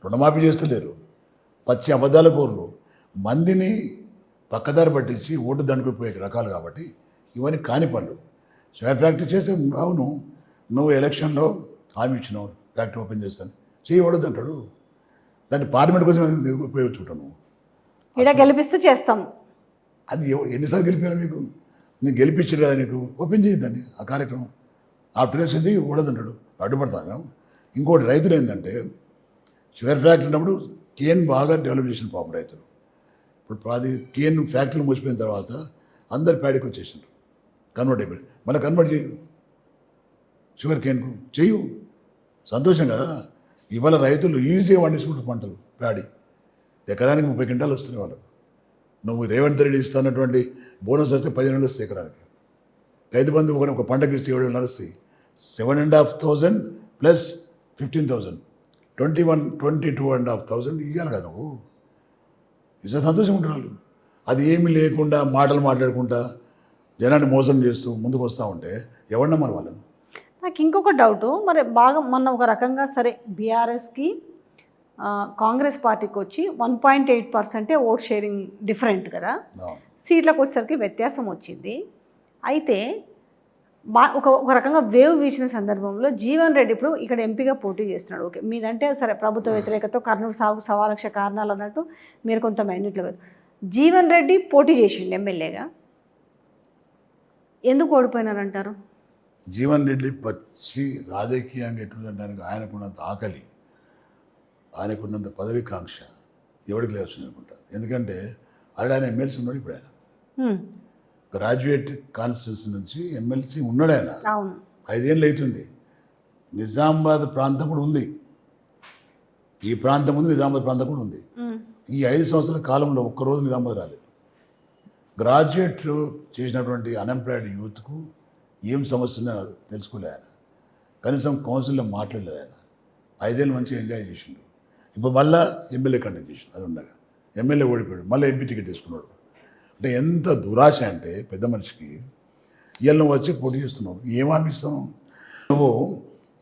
రుణమాఫీ చేస్తలేరు, పచ్చి అబద్ధాల కోర్లు, మందిని పక్కదారి పట్టించి ఓటు దండుకుపోయే రకాలు. కాబట్టి ఇవన్నీ కాని పనులు. షుగర్ ఫ్యాక్టరీ చేస్తే అవును, నువ్వు ఎలక్షన్లో హామీ ఇచ్చినావు ఫ్యాక్టరీ ఓపెన్ చేస్తాను, చేయకూడదు అంటాడు. దాన్ని పార్లమెంట్ కోసం ఉపయోగించుకుంటాను. ఇలా గెలిపిస్తే చేస్తాం. అది ఎన్నిసార్లు గెలిపాను మీకు, నేను గెలిపించారు కదా, నీకు ఓపెన్ చేయొద్దండి ఆ కార్యక్రమం. ఆఫ్టర్ ఎలక్షన్ కూడదంటాడు, అడ్డుపడతాను. ఇంకోటి రైతులు ఏంటంటే, షుగర్ ఫ్యాక్టరీ ఉన్నప్పుడు కేన్ బాగా డెవలప్ చేసిన పాపం రైతులు. ఇప్పుడు అది కేన్ ఫ్యాక్టరీలు మూసిపోయిన తర్వాత అందరు ప్యాడీకి వచ్చేసిండ్రు, కన్వర్ట్ అయిపోయి. మళ్ళీ కన్వర్ట్ చేయు షుగర్ కేన్కు, చెయ్యు, సంతోషం కదా. ఇవాళ రైతులు ఈజీగా పండించుకుంటారు పంటలు. ప్యాడీ ఎకరానికి 30 క్వింటాలు వస్తున్నాయి వాళ్ళకు. నువ్వు రేవంత్ రెడ్డి ఇస్తున్నటువంటి బోనస్ వస్తే 15 వస్తాయి ఎకరానికి. రైతు బంధు ఒక పంటకి ఇస్తే 7 వస్తాయి. 7,500 ప్లస్ 15,000 22,500 ఇవ్వాలి కదా నువ్వు. ఇట్లా సంతోషం ఉంటున్నారు. అది ఏమీ లేకుండా మాటలు మాట్లాడుకుంటా జనాన్ని మోసం చేస్తూ ముందుకు వస్తూ ఉంటే ఎవరు నమ్మరు వాళ్ళని. నాకు ఇంకొక డౌటు, మరి బాగా మొన్న ఒక రకంగా సరే బీఆర్ఎస్కి కాంగ్రెస్ పార్టీకి వచ్చి 1.8% ఓట్ షేరింగ్ డిఫరెంట్ కదా, సీట్లకు వచ్చేసరికి వ్యత్యాసం వచ్చింది. అయితే ఒక రకంగా వేవ్ వీచిన సందర్భంలో జీవన్ రెడ్డి ఇప్పుడు ఇక్కడ ఎంపీగా పోటీ చేస్తున్నాడు. ఓకే, మీదంటే సరే ప్రభుత్వ వ్యతిరేకత కర్నూలు సాగు 1,00,000 కారణాలు అన్నట్టు మీరు కొంత మైన్యూట్లో జీవన్ రెడ్డి పోటీ చేసిండు ఎమ్మెల్యేగా, ఎందుకు ఓడిపోయినారంటారు? జీవన్ రెడ్డి పచ్చి రాజకీయంగా ఎట్లుండడానికి ఆయనకున్నంత ఆకలి, ఆయనకున్నంత పదవికాంక్ష ఎవరికి లేదు అనుకుంటా. ఎందుకంటే ఆయన ఎమ్మెల్సీ ఉన్నాడు. ఇప్పుడు ఆయన గ్రాడ్యుయేట్ కాన్స్టిట్యూన్సీ నుంచి ఎమ్మెల్సీ ఉన్నాడు. ఆయన 5 ఏళ్ళు అవుతుంది. నిజామాబాద్ ప్రాంతం కూడా ఉంది, ఈ ప్రాంతం ఉంది, నిజామాబాద్ ప్రాంతం కూడా ఉంది. ఈ 5 సంవత్సరాల కాలంలో ఒక్కరోజు నిజామాబాద్ రాలేదు. గ్రాడ్యుయేట్ చేసినటువంటి అన్ఎంప్లాయిడ్ యూత్కు ఏం సమస్య ఉందో తెలుసుకోలే ఆయన. కనీసం కౌన్సిల్లో మాట్లాడలేదు ఆయన. 5 ఏళ్ళు మంచిగా ఎంజాయ్ చేసిండు. ఇప్పుడు మళ్ళీ ఎమ్మెల్యే కంటెక్ట్ చేసిండు. అది ఉండగా ఎమ్మెల్యే ఓడిపోయాడు, మళ్ళీ ఎంపీ టికెట్ తీసుకున్నాడు. అంటే ఎంత దురాశ అంటే పెద్ద మనిషికి. ఇవాళ నువ్వు వచ్చి పోటీ చేస్తున్నావు, ఏం హామీ ఇస్తావు నువ్వు?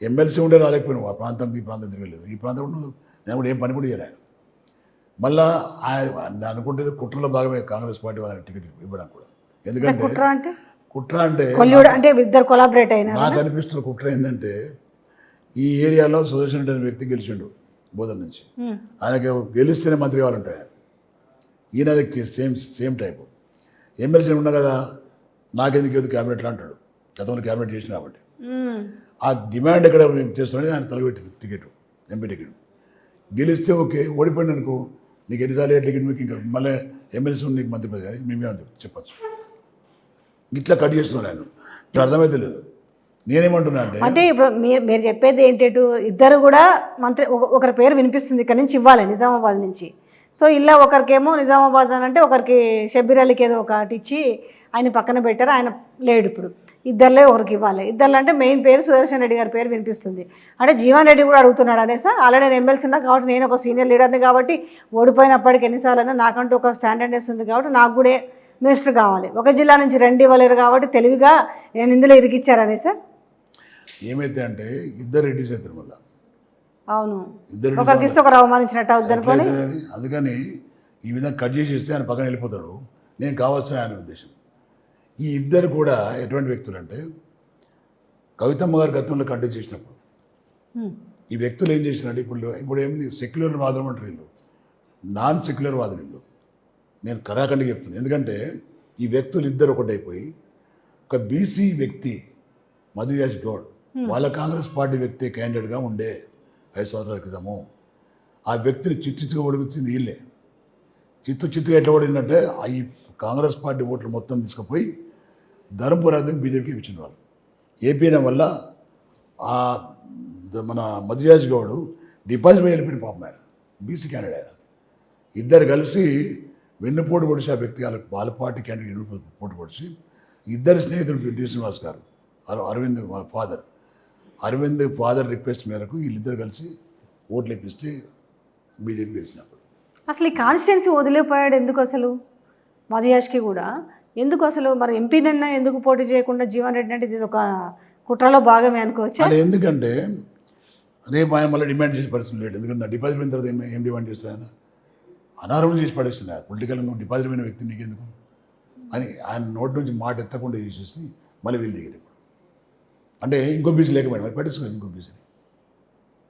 ఎమ్మెల్సీ ఉండే రాలేకపోయినావు. ఆ ప్రాంతం ఈ ప్రాంతం తిరగలేదు. ఈ ప్రాంతం నువ్వు నేను కూడా ఏం పని కూడా చేయను ఆయన. మళ్ళా ఆయన అనుకుంటే కుట్రలో భాగమే కాంగ్రెస్ పార్టీ వాళ్ళని టికెట్ ఇవ్వడానికి కూడా. ఎందుకంటే కుట్ర అంటే ఇద్దరు కొలాబరేట్ అయినా నాకు అనిపిస్తున్న కుట్ర ఏంటంటే, ఈ ఏరియాలో సుదర్శన్ రెడ్డి అనే వ్యక్తి గెలిచిండు బోధన నుంచి. ఆయనకి గెలిస్తేనే మంత్రి కావాలంటాడు. ఈయనది సేమ్ టైపు. ఎమ్మెల్సీ ఉన్నా కదా, నాకెందుకు క్యాబినెట్లో అంటాడు. గతంలో క్యాబినెట్ చేసిన కాబట్టి ఆ డిమాండ్ ఎక్కడ చేస్తున్నాడు. ఆయన తలపెట్టింది టికెట్, ఎంపీ టికెట్. గెలిస్తే ఓకే, ఓడిపోయింది అనుకో, నీకు ఎన్నిసార్లు టికెట్ మీకు ఇంకా మళ్ళీ ఎమ్మెల్సీ నీకు మంత్రి పదవి మేమే చెప్పచ్చు. ఇట్లా కట్ చేస్తున్నాను ఆయన. ఇట్లా అర్థమైతే లేదు. నేనేమంటున్నా అంటే ఇప్పుడు మీరు చెప్పేది ఏంటంటే, ఇద్దరు కూడా మంత్రి ఒకరి పేరు వినిపిస్తుంది ఇక్కడ నుంచి ఇవ్వాలి నిజామాబాద్ నుంచి. సో ఇలా ఒకరికేమో నిజామాబాద్ అని అంటే ఒకరికి షబ్బీర్ అలీకి ఏదో ఒకటి ఇచ్చి ఆయన పక్కన పెట్టారు. ఆయన లేడు ఇప్పుడు. ఇద్దరులే ఒకరికి ఇవ్వాలి. ఇద్దరు అంటే మెయిన్ పేరు సుదర్శన్ రెడ్డి గారి పేరు వినిపిస్తుంది. అంటే జీవన్ రెడ్డి కూడా అడుగుతున్నాడు అనేసి, ఆల్రెడీ నేను ఎమ్మెల్సీ ఉన్నా కాబట్టి, నేను ఒక సీనియర్ లీడర్ని కాబట్టి, ఓడిపోయినప్పటికీ ఎన్నిసార్లైనా నాకంటూ ఒక స్టాండర్డ్నెస్ ఉంది కాబట్టి నాకు కూడా మినిస్టర్ కావాలి. ఒక జిల్లా నుంచి 2 ఇవ్వలేరు కాబట్టి తెలివిగా నేను ఇందులో ఇరికిచ్చారనే సార్. ఏమైతే అంటే ఇద్దరు రెడ్డిస్ అవుతారు మళ్ళీ. అవును, ఒకరికి ఇస్తే ఒకరు అవమానించినట్టు అవుద్ది అనుకోని. అందుకని ఈ విధంగా కట్ చేసేస్తే ఆయన పక్కన వెళ్ళిపోతాడు. నేను కావచ్చు ఆయన ఉద్దేశం. ఈ ఇద్దరు కూడా ఎటువంటి వ్యక్తులు అంటే, కవితమ్మ గారు గతంలో కంటెక్ట్ చేసినప్పుడు ఈ వ్యక్తులు ఏం చేసినట్టు ఇప్పుడు ఏమి సెక్యులర్ వాదం అంటారు వీళ్ళు, నాన్ సెక్యులర్ వాదం వీళ్ళు. నేను కరాఖండిగా చెప్తున్నాను. ఎందుకంటే ఈ వ్యక్తులు ఇద్దరు ఒకటైపోయి, ఒక బీసీ వ్యక్తి మధుయాష్ గౌడ్ వాళ్ళ కాంగ్రెస్ పార్టీ వ్యక్తి క్యాండిడేట్గా ఉండే 5 సంవత్సరాల క్రితము. ఆ వ్యక్తిని చిత్తుగా ఓడిపించింది వీళ్ళే. చిత్తుగా ఎట్లా ఓడిందంటే, ఈ కాంగ్రెస్ పార్టీ ఓట్లు మొత్తం తీసుకుపోయి ధర్మపురానికి బీజేపీకి ఇచ్చిన వాళ్ళు. ఏపీఎం వల్ల మన మధుయాష్ గౌడ్ డిపాజిట్ వెళ్ళిపోయిన పాపం ఆయన, బీసీ క్యాండిడేట్ ఆయన. ఇద్దరు కలిసి వెన్నుపోటు పొడిచి ఆ వ్యక్తి వాళ్ళ పార్టీ క్యాండిడేట్ పోటు పొడిచి, ఇద్దరు స్నేహితులు డి శ్రీనివాస్ గారు, అరవింద్ ఫాదర్ రిక్వెస్ట్ మేరకు వీళ్ళిద్దరు కలిసి ఓట్లు ఇప్పిస్తే బీజేపీ గెలిచినప్పుడు. అసలు ఈ కాన్స్టిట్యున్సీ వదిలిపోయాడు ఎందుకు అసలు? మధుయాష్కి కూడా ఎందుకు అసలు? మరి ఎంపీనన్నా ఎందుకు పోటీ చేయకుండా జీవన్ రెడ్డి అంటే ఇది ఒక కుట్రలో భాగమే అనుకోవచ్చు. అంటే ఎందుకంటే రేపు ఆయన మళ్ళీ డిమాండ్ చేసే పరిస్థితి లేదు. ఎందుకంటే నా డిపాజిట్ అయిన తర్వాత ఏం డిమాండ్ చేస్తాను? ఆయన అనారోగ్యం చేసి పడేస్తున్నారు. పొలిటికల్ నువ్వు డిపాజిట్ అయిన వ్యక్తి నీకెందుకు అని ఆయన నోటి నుంచి మాట ఎత్తకుండా చేసేసి మళ్ళీ వీళ్ళు దిగారు. ఇప్పుడు అంటే ఇంకో బీసీ లేకపోయింది, మరి పెట్టచ్చు కదా ఇంకో బీసీని.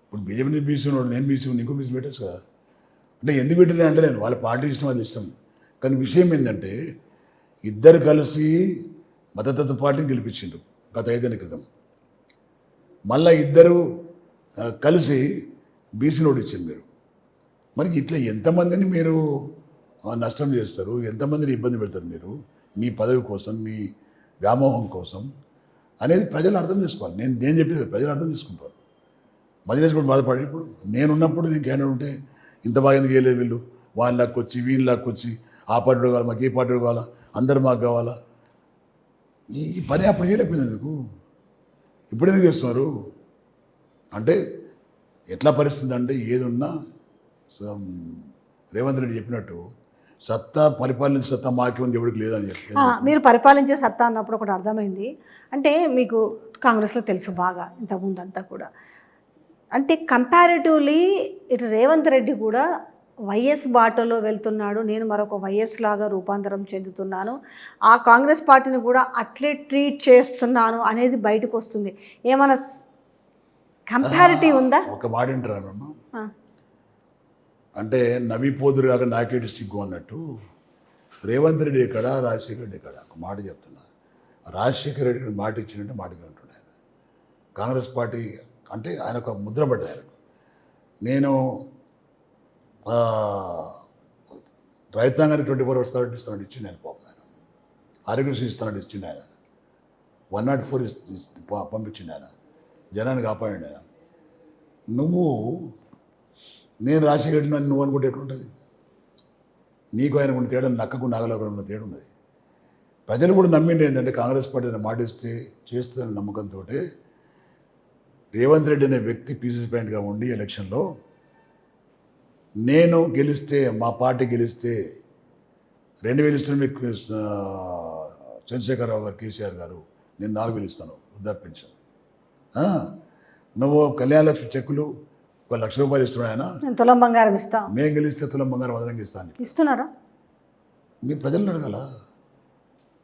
ఇప్పుడు బీజేపీ బీసీ ఉన్నాడు, నేను బీసీ ఇంకో బీసీ పెట్టచ్చు కదా. అంటే ఎందుకు పెట్టినా అంటే నేను వాళ్ళ పార్టీ ఇష్టం, అది ఇష్టం. కానీ విషయం ఏంటంటే, ఇద్దరు కలిసి మతతత్వ పార్టీని గెలిపించిండు గత 5 ఏళ్ల క్రితం. మళ్ళీ ఇద్దరు కలిసి బీసీని ఓడించారు మీరు. మరి ఇట్లా ఎంతమందిని మీరు నష్టం చేస్తారు, ఎంతమందిని ఇబ్బంది పెడతారు మీరు మీ పదవి కోసం, మీ వ్యామోహం కోసం అనేది ప్రజలు అర్థం చేసుకోవాలి. నేను చెప్పేది ప్రజలు అర్థం చేసుకుంటారు. మధ్య కూడా బాధపడి, ఇప్పుడు నేనున్నప్పుడు నేను క్యాండిడేట్ ఉంటే ఇంత బాగా ఎందుకు వేయలేదు వీళ్ళు, వాళ్ళకి వచ్చి వీళ్ళకి వచ్చి ఆ పార్టీ కావాలి, మాకు ఈ పార్టీ కావాలా, అందరు మాకు కావాలా. ఈ పని అప్పుడు చేయలేకపోయింది ఎందుకు, ఇప్పుడు ఎందుకు చేస్తున్నారు అంటే ఎట్లా పరిస్థితి అంటే ఏదున్నా రేవంత్ రెడ్డి చెప్పినట్టు సత్తా పరిపాలించే సత్తా మాకే ఉంది, ఎవరికి లేదని చెప్పి. మీరు పరిపాలించే సత్తా అన్నప్పుడు ఒకటి అర్థమైంది. అంటే మీకు కాంగ్రెస్లో తెలుసు బాగా ఇంతకుముందు అంతా కూడా. అంటే కంపారిటివ్లీ ఇటు రేవంత్ రెడ్డి కూడా వైఎస్ బాటలో వెళ్తున్నాడు, నేను మరొక వైఎస్ లాగా రూపాంతరం చెందుతున్నాను, ఆ కాంగ్రెస్ పార్టీని కూడా అట్లే ట్రీట్ చేస్తున్నాను అనేది బయటకు వస్తుంది. ఏమైనా కంపారిటివ్ ఉందా? ఒక మాట వింటారమ్మా, అంటే నవి పోదురు కాక నాకేటి సిగ్గు అన్నట్టు రేవంత్ రెడ్డి ఎక్కడ, రాజశేఖర రెడ్డి ఎక్కడ. ఒక మాట చెప్తున్నా, రాజశేఖర రెడ్డి మాట ఇచ్చినట్టే మాట ఉంటున్నాడు ఆయన. కాంగ్రెస్ పార్టీ అంటే ఆయన ఒక ముద్ర పడ్డాయి ఆయనకు. నేను రైతాంగానికి 24 hours కరెంట్ ఇస్తానంటే ఇచ్చిండు ఆయన. పాపం ఆయన ఆరోగ్యశ్రీ ఇస్తానంటే ఇచ్చిండు ఆయన. 104 పంపించిండు ఆయన, జనాన్ని కాపాడండి ఆయన. నేను రాజశేఖర్ నువ్వు అనుకుంటే ఎట్లుంటుంది? నీకు ఆయన ఉన్న తేడా నక్కకు నాగలకు ఉన్న తేడా ఉన్నది. ప్రజలు కూడా నమ్మిండి ఏంటంటే కాంగ్రెస్ పార్టీ మాట ఇస్తే చేస్తుందనే నమ్మకంతో రేవంత్ రెడ్డి అనే వ్యక్తి పీసీసీ ప్రెసిడెంట్గా ఉండి ఎలక్షన్లో నేను గెలిస్తే, మా పార్టీ గెలిస్తే 2000 ఇస్తాను మీకు చంద్రశేఖరరావు గారు, కేసీఆర్ గారు, నేను 4000 ఇస్తాను వృద్ధాప్య పెన్షన్. నువ్వు కళ్యాణ లక్ష్మి చెక్కులు 1,00,000 రూపాయలు ఇస్తున్నాడు ఆయన. తులం బంగారం ఇస్తాం, మేము గెలిస్తే తులం బంగారం అదనంగా ఇస్తాను. ఇస్తున్నారా? మీ ప్రజలను అడగాల.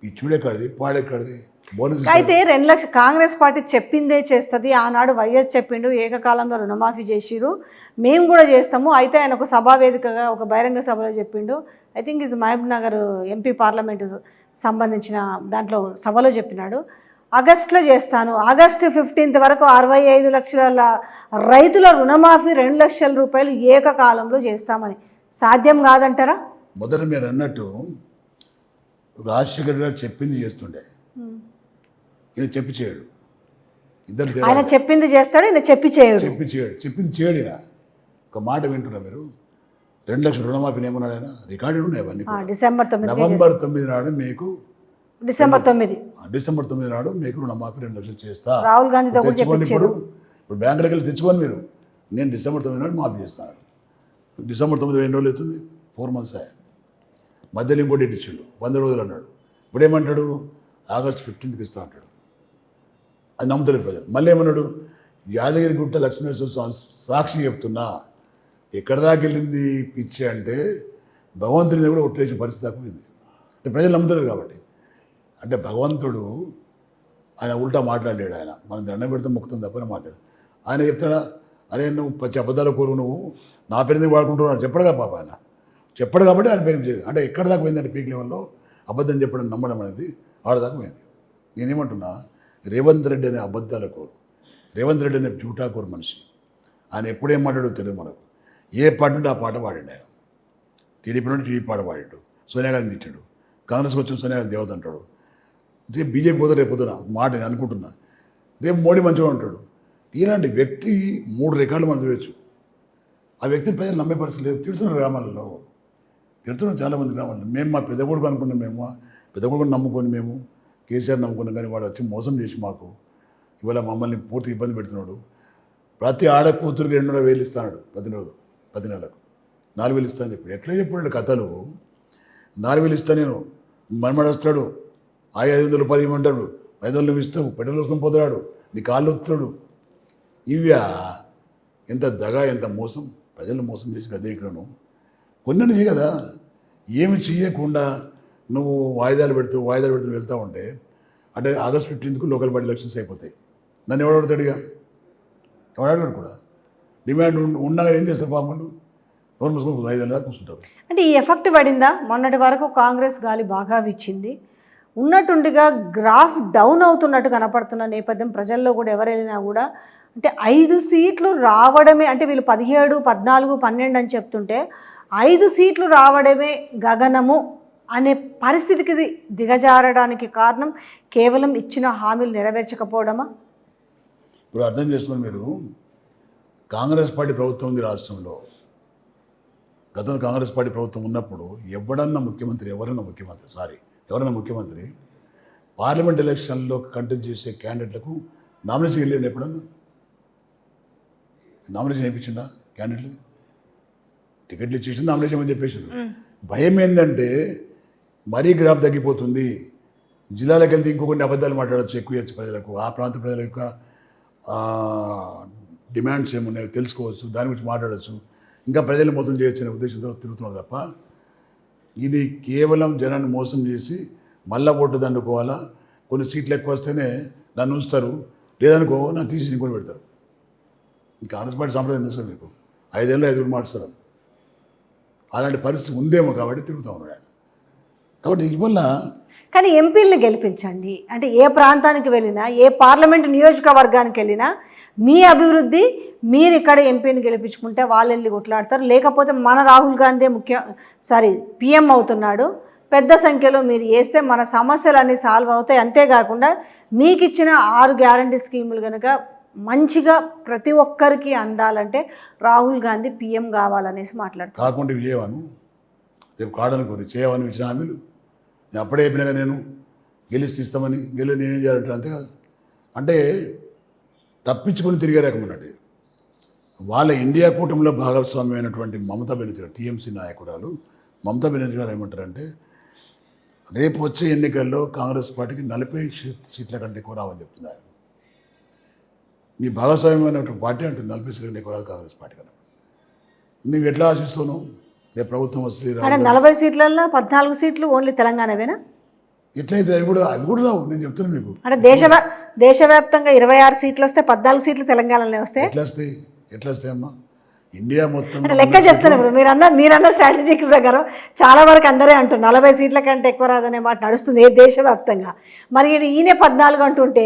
ఈ చూడెక్కడిది, పాడెక్కడిది, బోనస్. అయితే 2 లక్షలు కాంగ్రెస్ పార్టీ చెప్పిందే చేస్తుంది. ఆనాడు వైఎస్ చెప్పిండు ఏకకాలంలో రుణమాఫీ చేసిరు, మేము కూడా చేస్తాము. అయితే ఆయన ఒక సభా వేదికగా ఒక బహిరంగ సభలో చెప్పిండు. I think is Mahabubnagar MP parliament సంబంధించిన దాంట్లో సభలో చెప్పినాడు, ఆగస్టులో చేస్తాను, ఆగస్టు 15th వరకు 65 లక్షల రైతుల రుణమాఫీ 2 లక్షల రూపాయలు ఏకకాలంలో చేస్తామని. సాధ్యం కాదంటారా? మొదట మీరు అన్నట్టు రాజశేఖర్ గారు చెప్పింది చేస్తుండే, ఇది చెప్పి చేయడు. ఇద్దరు ఆయన చెప్పింది చేస్తాడు, ఈయన చెప్పింది చేయడు. ఈయన ఒక మాట వింటున్నా మీరు, 2 లక్షల రుణమాఫీని ఏమన్నాడు ఆయన? రికార్డు ఉన్నాయి అవన్నీ. నవంబర్ 9 నాడు మీకు, డిసెంబర్ 9 నాడు మీకు రుణమాఫీ 2 లక్షలు చేస్తా. రాహుల్ గాంధీ తెచ్చుకోండి. ఇప్పుడు బ్యాంకులకు వెళ్ళి తెచ్చుకోండి మీరు, నేను డిసెంబర్ 9 నాడు మాఫీ చేస్తాను. డిసెంబర్ 9 ఎన్ని రోజులు అవుతుంది? 4 months. మధ్యలో ఇంకోటి ఇచ్చిండు, 100 రోజులు అన్నాడు. ఇప్పుడు ఏమంటాడు? ఆగస్టు 15th ఇస్తా అంటాడు. అది నమ్ముతలేదు ప్రజలు. మళ్ళీ ఏమన్నాడు? యాదగిరిగుట్ట లక్ష్మీనరసింహ స్వామి సాక్షి చెప్తున్నా. ఎక్కడ దాకా వెళ్ళింది పిచ్చి అంటే భగవంతుని కూడా ఒట్టేసే పరిస్థితి దాకా పోయింది. అంటే ప్రజలు నమ్ముతారు కాబట్టి. అంటే భగవంతుడు ఆయన ఉల్టా మాట్లాడాడు. ఆయన మనం దండం పెడితే ముక్తం తప్పని మాట్లాడు. ఆయన చెప్తాడా? అరే నువ్వు పచ్చి అబద్ధాల కోరు, నువ్వు నా పేరు ఎందుకు వాడుకుంటున్నావు చెప్పడుగా పాప. ఆయన చెప్పడు కాబట్టి ఆయన పేరు చేయదు. అంటే ఎక్కడ దాకా పోయిందంటే పీక్ లెవెల్లో అబద్ధం చెప్పడం, నమ్మడం అనేది ఆడదాకా పోయింది. నేనేమంటున్నా, రేవంత్ రెడ్డి అనే అబద్ధాల కోరు, రేవంత్ రెడ్డి అనే జూటాకోరు మనిషి. ఆయన ఎప్పుడేం మాట్లాడో తెలియదు మనకు. ఏ పాట నుండి ఆ పాట పాడాడు ఆయన. టీడీపీ నుండి టీడీపీ పాట పాడాడు, సోనియా గాంధీ తిట్టాడు, కాంగ్రెస్కి వచ్చిన సోనియా గాంధీ దేవత అంటాడు. రేపు బీజేపీ పోతే రేపు పొద్దున మాట నేను అనుకుంటున్నా, రేపు మోడీ మంచిగా ఉంటాడు. ఇలాంటి వ్యక్తి 3 రికార్డులు మనం చూడవచ్చు. ఆ వ్యక్తిని ప్రజలు నమ్మే పరిస్థితి లేదు. తిడుతున్నారు గ్రామాలలో, తిడుతున్నాం చాలామంది గ్రామాల్లో. మేము మా పెద్ద కొడుకు అనుకున్నాం, మేము పెద్ద కొడుకుని నమ్ముకొని మేము కేసీఆర్ నమ్ముకున్నాం, కానీ వాడు వచ్చి మోసం చేసి మాకు ఇవాళ మమ్మల్ని పూర్తి ఇబ్బంది పెడుతున్నాడు. ప్రతి ఆడ కూతురికి 2,500 ఇస్తాడు ప్రతి నెలకు 4,000 ఇస్తా అని చెప్పి. ఎట్లా చెప్పాడు కథలు? 4,000 ఇస్తా నేను, మనమడు వస్తాడు, 500 రూపాయలు ఇవ్వమంటాడు, 500 ఇస్తావు, పెట్రోల్ వస్తుని పోతాడు, నీ కాళ్ళు వస్తాడు. ఇవ్యా ఎంత దగా, ఎంత మోసం, ప్రజలను మోసం చేసి గదేకులను కొన్ని కదా. ఏమి చేయకుండా నువ్వు వాయిదాలు పెడుతూ వెళ్తూ ఉంటే అంటే August 15th local body elections అయిపోతాయి. నన్ను ఎవడు అడుగుతాడుగా? ఎవడు అడగడు కూడా. డిమాండ్ ఉండగా ఏం చేస్తారు పాపలు? నోరు మూసుకొని 5 ఏళ్ళ దాకా కూర్చుంటారు. అంటే ఈ ఎఫెక్ట్ పడిందా? మొన్నటి వరకు కాంగ్రెస్ గాలి బాగా వీచింది, ఉన్నట్టుండిగా గ్రాఫ్ డౌన్ అవుతున్నట్టు కనపడుతున్న నేపథ్యం ప్రజల్లో కూడా ఎవరైనా కూడా అంటే 5 సీట్లు రావడమే, అంటే వీళ్ళు 17, 14, 12 అని చెప్తుంటే 5 సీట్లు రావడమే గగనము అనే పరిస్థితికి దిగజారడానికి కారణం కేవలం ఇచ్చిన హామీలు నెరవేర్చకపోవడమా? ఇప్పుడు అర్థం చేసుకొని మీరు, కాంగ్రెస్ పార్టీ ప్రభుత్వం ఉంది రాష్ట్రంలో, గతంలో కాంగ్రెస్ పార్టీ ప్రభుత్వం ఉన్నప్పుడు ఎవరైనా ముఖ్యమంత్రి పార్లమెంట్ ఎలక్షన్లో కంటెస్ట్ చేసే క్యాండిడేట్లకు నామినేషన్ వెళ్ళండి ఎప్పుడన్నా నామినేషన్ వేయించిండా క్యాండిడేట్లు టికెట్లు ఇచ్చేసి నామినేషన్ అని చెప్పేసారు. భయం ఏంటంటే మరీ గ్రాఫ్ తగ్గిపోతుంది, జిల్లాలకు వెళ్తే ఇంకొన్ని అబద్ధాలు మాట్లాడచ్చు ఎక్కువ ఇవ్వచ్చు ప్రజలకు, ఆ ప్రాంత ప్రజల యొక్క డిమాండ్స్ ఏమున్నాయో తెలుసుకోవచ్చు, దాని గురించి మాట్లాడచ్చు, ఇంకా ప్రజలు మోసం చేయొచ్చు అనే ఉద్దేశంతో తిరుగుతున్నారు తప్ప ఇది కేవలం జనాన్ని మోసం చేసి మళ్ళా ఓటు దండుకోవాలా, కొన్ని సీట్లు ఎక్కువ వస్తేనే నన్ను ఉంచుతారు, లేదనుకో నన్ను తీసి ఇంకొని పెడతారు. ఇంకా కాంగ్రెస్ పార్టీ సంప్రదాయం తెలుసు మీకు, 5 ఏళ్ళు 5 మార్చుతారు. అలాంటి పరిస్థితి ఉందేమో కాబట్టి తిరుగుతూ ఉన్నాడు ఆయన. కాబట్టి ఇవల్ల కానీ ఎంపీలను గెలిపించండి అంటే ఏ ప్రాంతానికి వెళ్ళినా ఏ పార్లమెంటు నియోజకవర్గానికి వెళ్ళినా మీ అభివృద్ధి మీరు ఇక్కడ ఎంపీని గెలిపించుకుంటే వాళ్ళు వెళ్ళి కొట్లాడతారు. లేకపోతే మన రాహుల్ గాంధీ పిఎం అవుతున్నాడు, పెద్ద సంఖ్యలో మీరు వేస్తే మన సమస్యలన్నీ సాల్వ్ అవుతాయి. అంతేకాకుండా మీకు ఇచ్చిన 6 గ్యారంటీ స్కీములు కనుక మంచిగా ప్రతి ఒక్కరికి అందాలంటే రాహుల్ గాంధీ పిఎం కావాలనేసి మాట్లాడుతారు. కాకుండా విజయవాను రేపు కాడను కొని చేయవని ఇచ్చిన హామీలు నేను అప్పుడే చెప్పినాగా, నేను గెలిచి ఇస్తామని నేనేం చేయాలంటే అంతే కాదు అంటే తప్పించుకొని తిరిగే రకమన్నట్టు. వాళ్ళ ఇండియా కూటమిలో భాగస్వామ్యమైనటువంటి మమతా బెనర్జీ గారు, టీఎంసీ నాయకురాలు మమతా బెనర్జీ గారు ఏమంటారంటే రేపు వచ్చే ఎన్నికల్లో కాంగ్రెస్ పార్టీకి 40 సీట్ల కంటే ఎక్కువ రావని చెప్తున్నారు. మీ భాగస్వామ్యమైనటువంటి పార్టీ అంటే 40 సీట్ల కంటే ఎక్కువ రాదు కాంగ్రెస్ పార్టీ కన్నా. నువ్వు ఎట్లా ఆశిస్తున్నావు రేపు ప్రభుత్వం వస్తే? 40 సీట్లలో 14 సీట్లు ఓన్లీ తెలంగాణవేనా? ఎట్లయితే అవి కూడా రావు. నేను చెప్తున్నాను మీకు, అంటే దేశవ్యాప్తంగా 26 సీట్లు వస్తే 14 సీట్లు తెలంగాణలోనే వస్తాయి. ఎట్లా వస్తాయమ్మా? ఇండియా మొత్తం అంటే లెక్క చెప్తున్నారు. మీరన్న స్ట్రాటజీకి ప్రకారం చాలా వరకు అందరే అంటారు 40 సీట్ల కంటే ఎక్కువ రాదనే మాట నడుస్తుంది దేశవ్యాప్తంగా. మరి ఈయన 14 అంటుంటే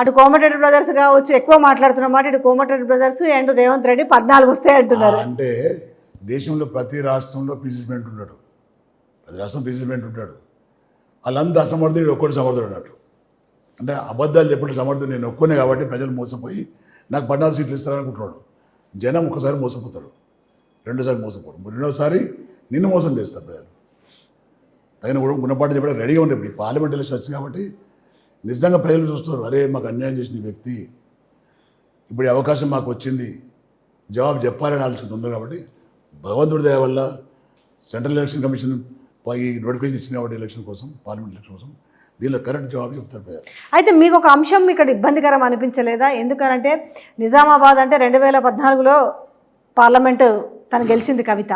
అటు కోమటిరెడ్డి బ్రదర్స్ కావచ్చు ఎక్కువ మాట్లాడుతున్న మాట, ఇటు కోమటిరెడ్డి బ్రదర్స్ అండ్ రేవంత్ రెడ్డి 14 వస్తాయి అంటున్నారు. అంటే దేశంలో ప్రతి రాష్ట్రంలో ప్రెసిడెంట్ ఉంటాడు, ప్రతి రాష్ట్రం ప్రెసిడెంట్ ఉంటాడు. వాళ్ళంతా అసమర్థుడు, ఒక్కడు సమర్థుడు అన్నట్టు. అంటే అబద్ధాలు చెప్పడం సమర్థుడు నేను ఒక్కనే కాబట్టి ప్రజలు మోసపోయి నాకు 14 సీట్లు ఇస్తారనుకుంటున్నాడు. జనం ఒకసారి మోసపోతారు, రెండోసారి మోసపోరు, రెండోసారి నిన్ను మోసం చేస్తారు ప్రజలు. తగిన కూడా గుణపాఠం చెప్పడం రెడీగా ఉండే. ఇప్పుడు పార్లమెంట్ ఎలక్షన్ వచ్చింది కాబట్టి నిజంగా ప్రజలు చూస్తారు, అరే మాకు అన్యాయం చేసిన వ్యక్తి ఇప్పుడు అవకాశం మాకు వచ్చింది, జవాబు చెప్పాలని ఆలోచన ఉంది. కాబట్టి భగవంతుడి దయ వల్ల సెంట్రల్ ఎలక్షన్ కమిషన్ ఈ నోటిఫికేషన్ ఇచ్చింది కాబట్టి ఎలక్షన్ కోసం, పార్లమెంట్ ఎలక్షన్ కోసం దీనిలో కరెక్ట్ జవాబు చెప్తారు ప్రజలు. అయితే మీకు ఒక అంశం ఇక్కడ ఇబ్బందికరం అనిపించలేదా? ఎందుకనంటే నిజామాబాద్ అంటే 2014లో పార్లమెంటు తను గెలిచింది కవిత,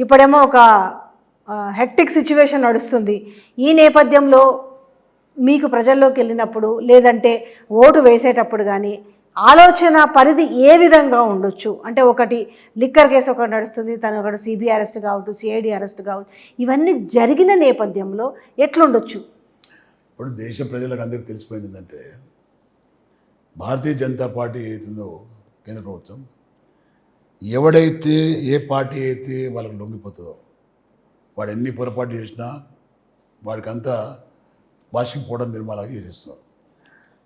ఇప్పుడేమో ఒక హెక్టిక్ సిచ్యువేషన్ నడుస్తుంది. ఈ నేపథ్యంలో మీకు ప్రజల్లోకి వెళ్ళినప్పుడు లేదంటే ఓటు వేసేటప్పుడు కానీ ఆలోచన పరిధి ఏ విధంగా ఉండొచ్చు? అంటే ఒకటి లిక్కర్ కేసు ఒకటి నడుస్తుంది, తను ఒకటి సిబిఐ అరెస్ట్ కావచ్చు, సిఐడి అరెస్ట్ కావచ్చు, ఇవన్నీ జరిగిన నేపథ్యంలో ఎట్లుండొచ్చు? ఇప్పుడు దేశ ప్రజలకు అందరికీ తెలిసిపోయింది ఏంటంటే భారతీయ జనతా పార్టీ అవుతుందో కేంద్ర ప్రభుత్వం ఎవడైతే ఏ పార్టీ అయితే వాళ్ళకి లొంగిపోతుందో వాడు ఎన్ని పొరపాటు చేసినా వాడికంతా వాషింగ్ పౌడర్ నిర్మాణాలు చేసేస్తున్నారు.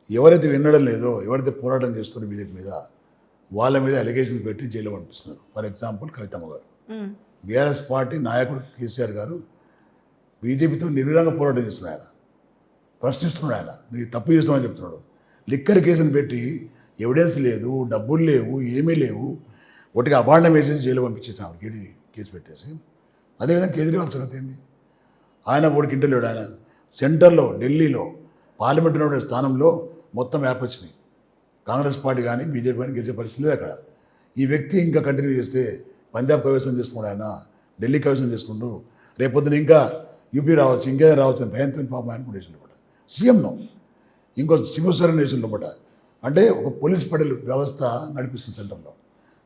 ఎవరైతే వినడం లేదో, ఎవరైతే పోరాటం చేస్తున్నారో బీజేపీ మీద, వాళ్ళ మీద అలిగేషన్స్ పెట్టి జైల్లో పంపిస్తున్నారు. ఫర్ ఎగ్జాంపుల్ కవితమ్మ గారు, బీఆర్ఎస్ పార్టీ నాయకుడు కేసీఆర్ గారు బీజేపీతో నిర్విధంగా పోరాటం చేస్తున్నాడు. ఆయన ప్రశ్నిస్తున్నాడు, ఆయన నీకు తప్పు చేస్తామని చెప్తున్నాడు. లిక్కర్ కేసును పెట్టి ఎవిడెన్స్ లేదు, డబ్బులు లేవు, ఏమీ లేవు, ఒకటికి అభాండం వేసేసి జైలు పంపించేసాడు, కేసు పెట్టేసి. అదేవిధంగా కేజ్రీవాల్ సంగతి ఏంది? ఆయన ఒకటికి ఇంటర్లేడు. ఆయన సెంటర్లో ఢిల్లీలో పార్లమెంట్ ఉన్న స్థానంలో మొత్తం యాప్ వచ్చినాయి. కాంగ్రెస్ పార్టీ కానీ బీజేపీ కానీ గెలిచే పరిస్థితి లేదు అక్కడ. ఈ వ్యక్తి ఇంకా కంటిన్యూ చేస్తే పంజాబ్ కైవసం చేసుకున్నాడు, ఆయన ఢిల్లీ కైవసం చేసుకుంటూ రేపొద్దున ఇంకా యూపీ రావచ్చు, ఇంకేదో రావచ్చు అని భయంతో పాపం ఆయన కూడా వేసిన పట సీఎంను ఇంకో శివస్వరం వేసిన పట. అంటే ఒక పోలీస్ పడేలు వ్యవస్థ నడిపిస్తుంది సెంటర్లో,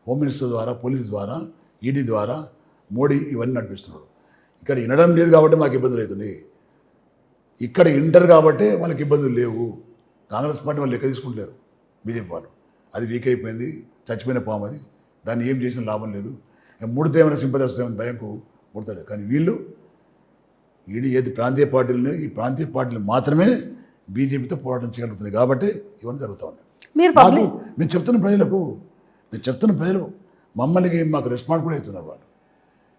హోమ్ మినిస్టర్ ద్వారా, పోలీస్ ద్వారా, ఈడీ ద్వారా, మోడీ ఇవన్నీ నడిపిస్తున్నాడు. ఇక్కడ వినడం లేదు కాబట్టి మాకు ఇబ్బందులు అవుతుంది, ఇక్కడ ఇంటర్ కాబట్టి వాళ్ళకి ఇబ్బందులు లేవు. కాంగ్రెస్ పార్టీ వాళ్ళు లెక్క తీసుకుంటలేరు, బీజేపీ వాళ్ళు. అది వీక్ అయిపోయింది, చచ్చిపోయిన పాము అది, దాన్ని ఏం చేసిన లాభం లేదు, ముడితే ఏమైనా సింపతి వస్తాయని భయంకు ముడతాడు. కానీ వీళ్ళు ఏది ప్రాంతీయ పార్టీలని, ఈ ప్రాంతీయ పార్టీలు మాత్రమే బీజేపీతో పోరాటం చేయగలుగుతుంది. కాబట్టి ఇవన్నీ జరుగుతూ ఉంటాయి. మేము చెప్తున్న ప్రజలు మమ్మల్ని మాకు రెస్పాండ్ కూడా అవుతున్నారు. వాళ్ళు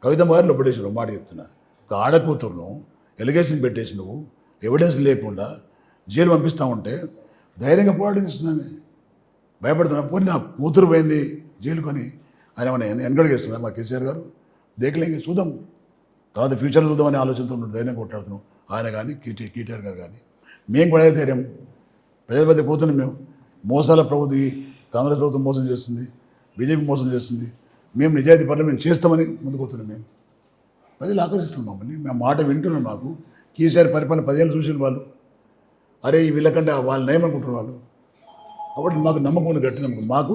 కవితమ్మ గారు లోపడేసి మాట చెప్తున్నా, ఒక ఆడకూతురును ఎలిగేషన్ పెట్టేసి నువ్వు ఎవిడెన్స్ లేకుండా జైలు పంపిస్తూ ఉంటే ధైర్యంగా పోరాడిస్తున్నాను, భయపడుతున్నా. పోనీ నా కూతురు పోయింది జైలు కొని ఆయన మన వెనకడిగేస్తున్నా మా కేసీఆర్ గారు, దేకలేంగి చూద్దాం తర్వాత ఫ్యూచర్లో చూద్దామని ఆలోచనతో ధైర్యంగా కొట్లాడుతున్నాం. ఆయన కానీ కేటీఆర్ గారు కానీ మేము కూడా ధైర్యం, ప్రజల మధ్య పోతున్నాం మేము. మోసాల ప్రభుత్వం కాంగ్రెస్ ప్రభుత్వం మోసం చేస్తుంది, బీజేపీ మోసం చేస్తుంది, మేము నిజాయితీ పనులు మేము చేస్తామని ముందుకు పోతున్నాం. మేము ప్రజలు ఆకర్షిస్తున్నాం మమ్మల్ని, మేము మాట వింటున్నాం. మాకు కేసీఆర్ పరిపాలన 10 ఏళ్ళు చూసిన వాళ్ళు, అరే వీళ్ళకంటే వాళ్ళు నయం అనుకుంటున్నారు వాళ్ళు. కాబట్టి మాకు నమ్మకం ఉంది, గట్టి నమ్మకం. మాకు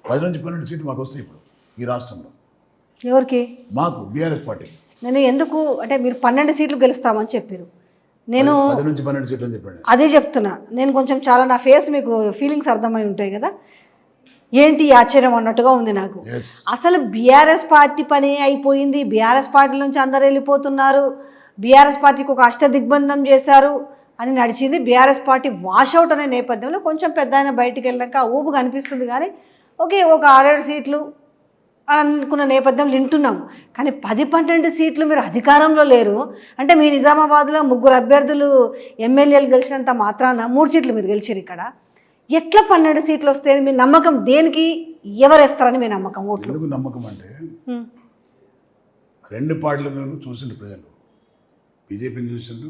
10 నుంచి 12 సీట్లు మాకు వస్తాయి ఇప్పుడు ఈ రాష్ట్రంలో. ఎవరికి? మాకు బీఆర్ఎస్ పార్టీ. నేను ఎందుకు అంటే మీరు 12 సీట్లు గెలుస్తామని చెప్పారు, నేను 10 నుంచి 12 సీట్లు అని చెప్పండి. అదే చెప్తున్నా. నేను కొంచెం చాలా నా ఫేస్ మీకు ఫీలింగ్స్ అర్థమై ఉంటాయి కదా, ఏంటి ఆశ్చర్యం అన్నట్టుగా ఉంది నాకు. అసలు బీఆర్ఎస్ పార్టీ పని అయిపోయింది, బీఆర్ఎస్ పార్టీ నుంచి అందరు వెళ్ళిపోతున్నారు, బీఆర్ఎస్ పార్టీకి ఒక అష్టదిగ్బంధం చేశారు అని నడిచింది. బీఆర్ఎస్ పార్టీ వాషౌట్ అనే నేపథ్యంలో కొంచెం పెద్ద ఆయన బయటికి వెళ్ళాక ఊపు కనిపిస్తుంది. కానీ ఓకే, ఒక 6-7 సీట్లు అని అనుకున్న నేపథ్యంలో వింటున్నాం. కానీ 10-12 సీట్లు మీరు అధికారంలో లేరు అంటే మీ నిజామాబాద్లో 3 అభ్యర్థులు ఎమ్మెల్యేలు గెలిచినంత మాత్రాన 3 సీట్లు మీరు గెలిచారు. ఇక్కడ ఎట్లా 12 సీట్లు వస్తే మీ నమ్మకం దేనికి? ఎవరేస్తారని మీ నమ్మకం? ఓట్లు ఎందుకు నమ్మకం అంటే 2 పార్టీలను చూసిండు ప్రజలు. బీజేపీని చూసిండు,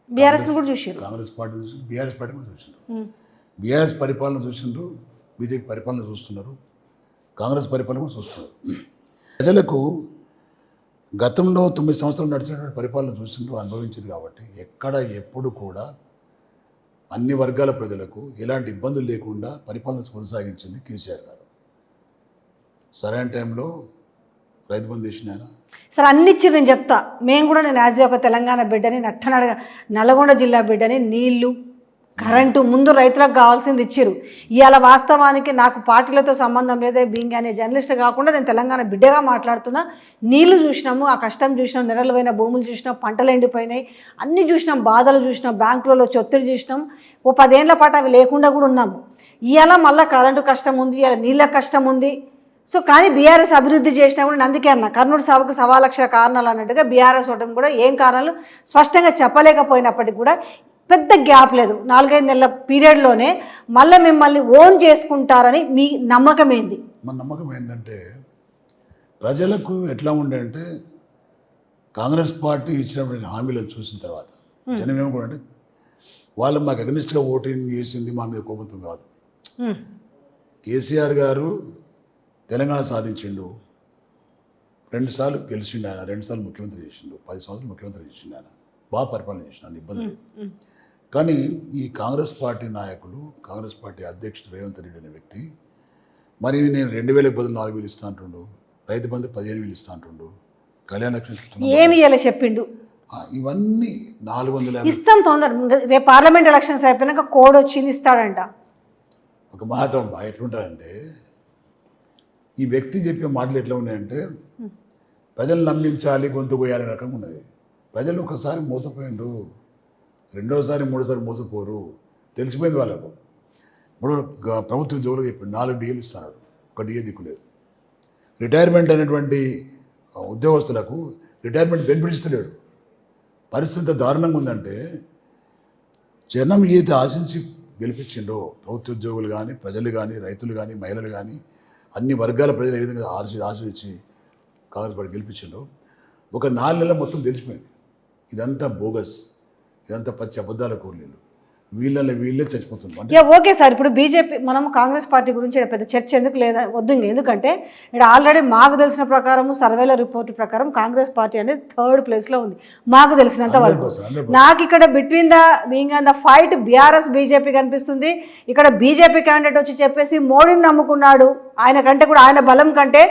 బీఆర్ఎస్ కూడా చూసారు, కాంగ్రెస్ పార్టీ చూసిండు, బీఆర్ఎస్ పార్టీ కూడా చూసిండు. బీఆర్ఎస్ పరిపాలన చూసిండు, బీజేపీ పరిపాలన చూస్తున్నారు, కాంగ్రెస్ పరిపాలన కూడా చూస్తున్నారు. ప్రజలకు గతంలో 9 సంవత్సరాలు నడిచినటువంటి పరిపాలన చూసిండు, అనుభవించింది. కాబట్టి ఎక్కడ ఎప్పుడు కూడా అన్ని వర్గాల ప్రజలకు ఎలాంటి ఇబ్బందులు లేకుండా పరిపాలన కొనసాగించింది కేసీఆర్ గారు. సరైన టైంలో రైతు బంధు చేసిన ఆయన. సరే అన్ని ఇచ్చి నేను చెప్తా, మేము కూడా నేను యాజ్ ఒక తెలంగాణ బిడ్డని, నల్గొండ జిల్లా బిడ్డని, నీళ్లు కరెంటు ముందు రైతులకు కావాల్సింది ఇచ్చిరు. ఇవాళ వాస్తవానికి నాకు పార్టీలతో సంబంధం లేదే, బీయింగ్ అనే జర్నలిస్ట్ కాకుండా నేను తెలంగాణ బిడ్డగా మాట్లాడుతున్నా. నీళ్లు చూసినాము, ఆ కష్టం చూసినాం, నెరలమైన భూములు చూసినాం, పంటలు ఎండిపోయినాయి, అన్నీ చూసినాం, బాధలు చూసినాం, బ్యాంకులలో ఒత్తిడి చూసినాం. ఓ 10 ఏళ్ల పాటు అవి లేకుండా కూడా ఉన్నాము. ఇవాళ మళ్ళీ కరెంటు కష్టం ఉంది, ఇవాళ నీళ్ళ కష్టం ఉంది. సో కానీ బీఆర్ఎస్ అభివృద్ధి చేసినా కూడా అందుకే అన్న కర్నూలు సభకు 1,00,000 కారణాలు అన్నట్టుగా బీఆర్ఎస్ ఓటమి కూడా ఏం కారణాలు స్పష్టంగా చెప్పలేకపోయినప్పటికీ కూడా పెద్ద గ్యాప్ లేదు, 4-5 నెలల పీరియడ్లోనే మళ్ళీ మిమ్మల్ని ఓన్ చేసుకుంటారని మీ నమ్మకం ఏంది? మన నమ్మకం ఏంటంటే ప్రజలకు ఎట్లా ఉండే అంటే కాంగ్రెస్ పార్టీ ఇచ్చినటువంటి హామీలను చూసిన తర్వాత జనం ఏమనుకుంటే వాళ్ళు మాకు అగనిస్ట్గా ఓటింగ్ చేసింది మా మీద కోపంతో కాదు. కేసీఆర్ గారు తెలంగాణ సాధించిండు, 2 సార్లు గెలిచిండు ఆయన, 2 సార్లు ముఖ్యమంత్రి చేసిండు, 10 సంవత్సరాలు ముఖ్యమంత్రి చేసిండు ఆయన, బాగా పరిపాలన చేసిన, ఇబ్బంది లేదు. కానీ ఈ కాంగ్రెస్ పార్టీ నాయకులు, కాంగ్రెస్ పార్టీ అధ్యక్షుడు రేవంత్ రెడ్డి అనే వ్యక్తి మరి నేను 2,000 బదులు 4,000 ఇస్తా అంటుండు, రైతు బంధు 15,000 ఇస్తా అంటుండు, కళ్యాణ లక్ష్మి ఏమి ఇలా చెప్పిండు, ఇవన్నీ 450 ఇస్తాం తొందర రేపు పార్లమెంట్ ఎలక్షన్స్ అయిపోయినాక కోడ్ వచ్చింది ఇస్తాడంట. ఒక మాట ఎట్లుంటారంటే ఈ వ్యక్తి చెప్పే మాటలు ఎట్లా ఉన్నాయంటే ప్రజలు నమ్మించాలి, గొంతు కోయాలి రకంగా ఉన్నది. ప్రజలు ఒకసారి మోసపోయిండ్రు, 2వసారి 3వసారి మోసపోరు, తెలిసిపోయింది వాళ్ళకు. ఇప్పుడు ప్రభుత్వ ఉద్యోగులకు చెప్పిండు 4 DAలు ఇస్తున్నాడు, 1 DA దిక్కులేదు. రిటైర్మెంట్ అనేటువంటి ఉద్యోగస్తులకు రిటైర్మెంట్ బెనిఫిట్ ఇస్తలేడు. పరిస్థితి దారుణంగా ఉందంటే జనం ఏది ఆశించి గెలిపించిండో ప్రభుత్వ ఉద్యోగులు కానీ, ప్రజలు కానీ, రైతులు కానీ, మహిళలు కానీ, అన్ని వర్గాల ప్రజలు ఏ విధంగా ఆశించి కాంగ్రెస్ పార్టీ గెలిపించిండో ఒక 4 నెలల మొత్తం తెలిసిపోయింది. ఇదంతా బోగస్, ఇదంతా పచ్చి అబద్ధాల కూలీలు, వీళ్ళే చచ్చిపోతున్నారు. ఓకే సార్, ఇప్పుడు బీజేపీ మనం కాంగ్రెస్ పార్టీ గురించి పెద్ద చర్చ ఎందుకు లేదా వద్దు. ఎందుకంటే ఇక్కడ ఆల్రెడీ మాకు తెలిసిన ప్రకారం సర్వేల రిపోర్ట్ ప్రకారం కాంగ్రెస్ పార్టీ అనేది 3rd ప్లేస్లో ఉంది మాకు తెలిసినంత వరకు. నాకు ఇక్కడ between the being and the fight BRS BJP కనిపిస్తుంది. ఇక్కడ బీజేపీ క్యాండిడేట్ వచ్చి చెప్పేసి మోడీని నమ్ముకున్నాడు, ఆయన కంటే కూడా ఆయన బలం కంటే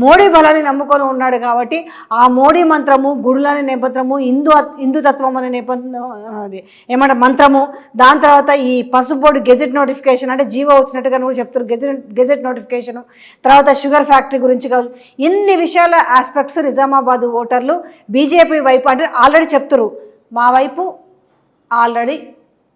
మోడీ బలాన్ని నమ్ముకొని ఉన్నాడు. కాబట్టి ఆ మోడీ మంత్రము, గుడులని నేపథ్యము, హిందుతత్వం అనే నేపథ్యం, అది ఏమంటారు మంత్రము, దాని తర్వాత ఈ పసుపు బోర్డు గెజెట్ నోటిఫికేషన్ అంటే జీవో వచ్చినట్టుగా కూడా చెప్తారు, గెజెట్ నోటిఫికేషను, తర్వాత షుగర్ ఫ్యాక్టరీ గురించి కావచ్చు, ఇన్ని విషయాల ఆస్పెక్ట్స్ నిజామాబాద్ ఓటర్లు బీజేపీ వైపు అంటే ఆల్రెడీ చెప్తారు, మా వైపు ఆల్రెడీ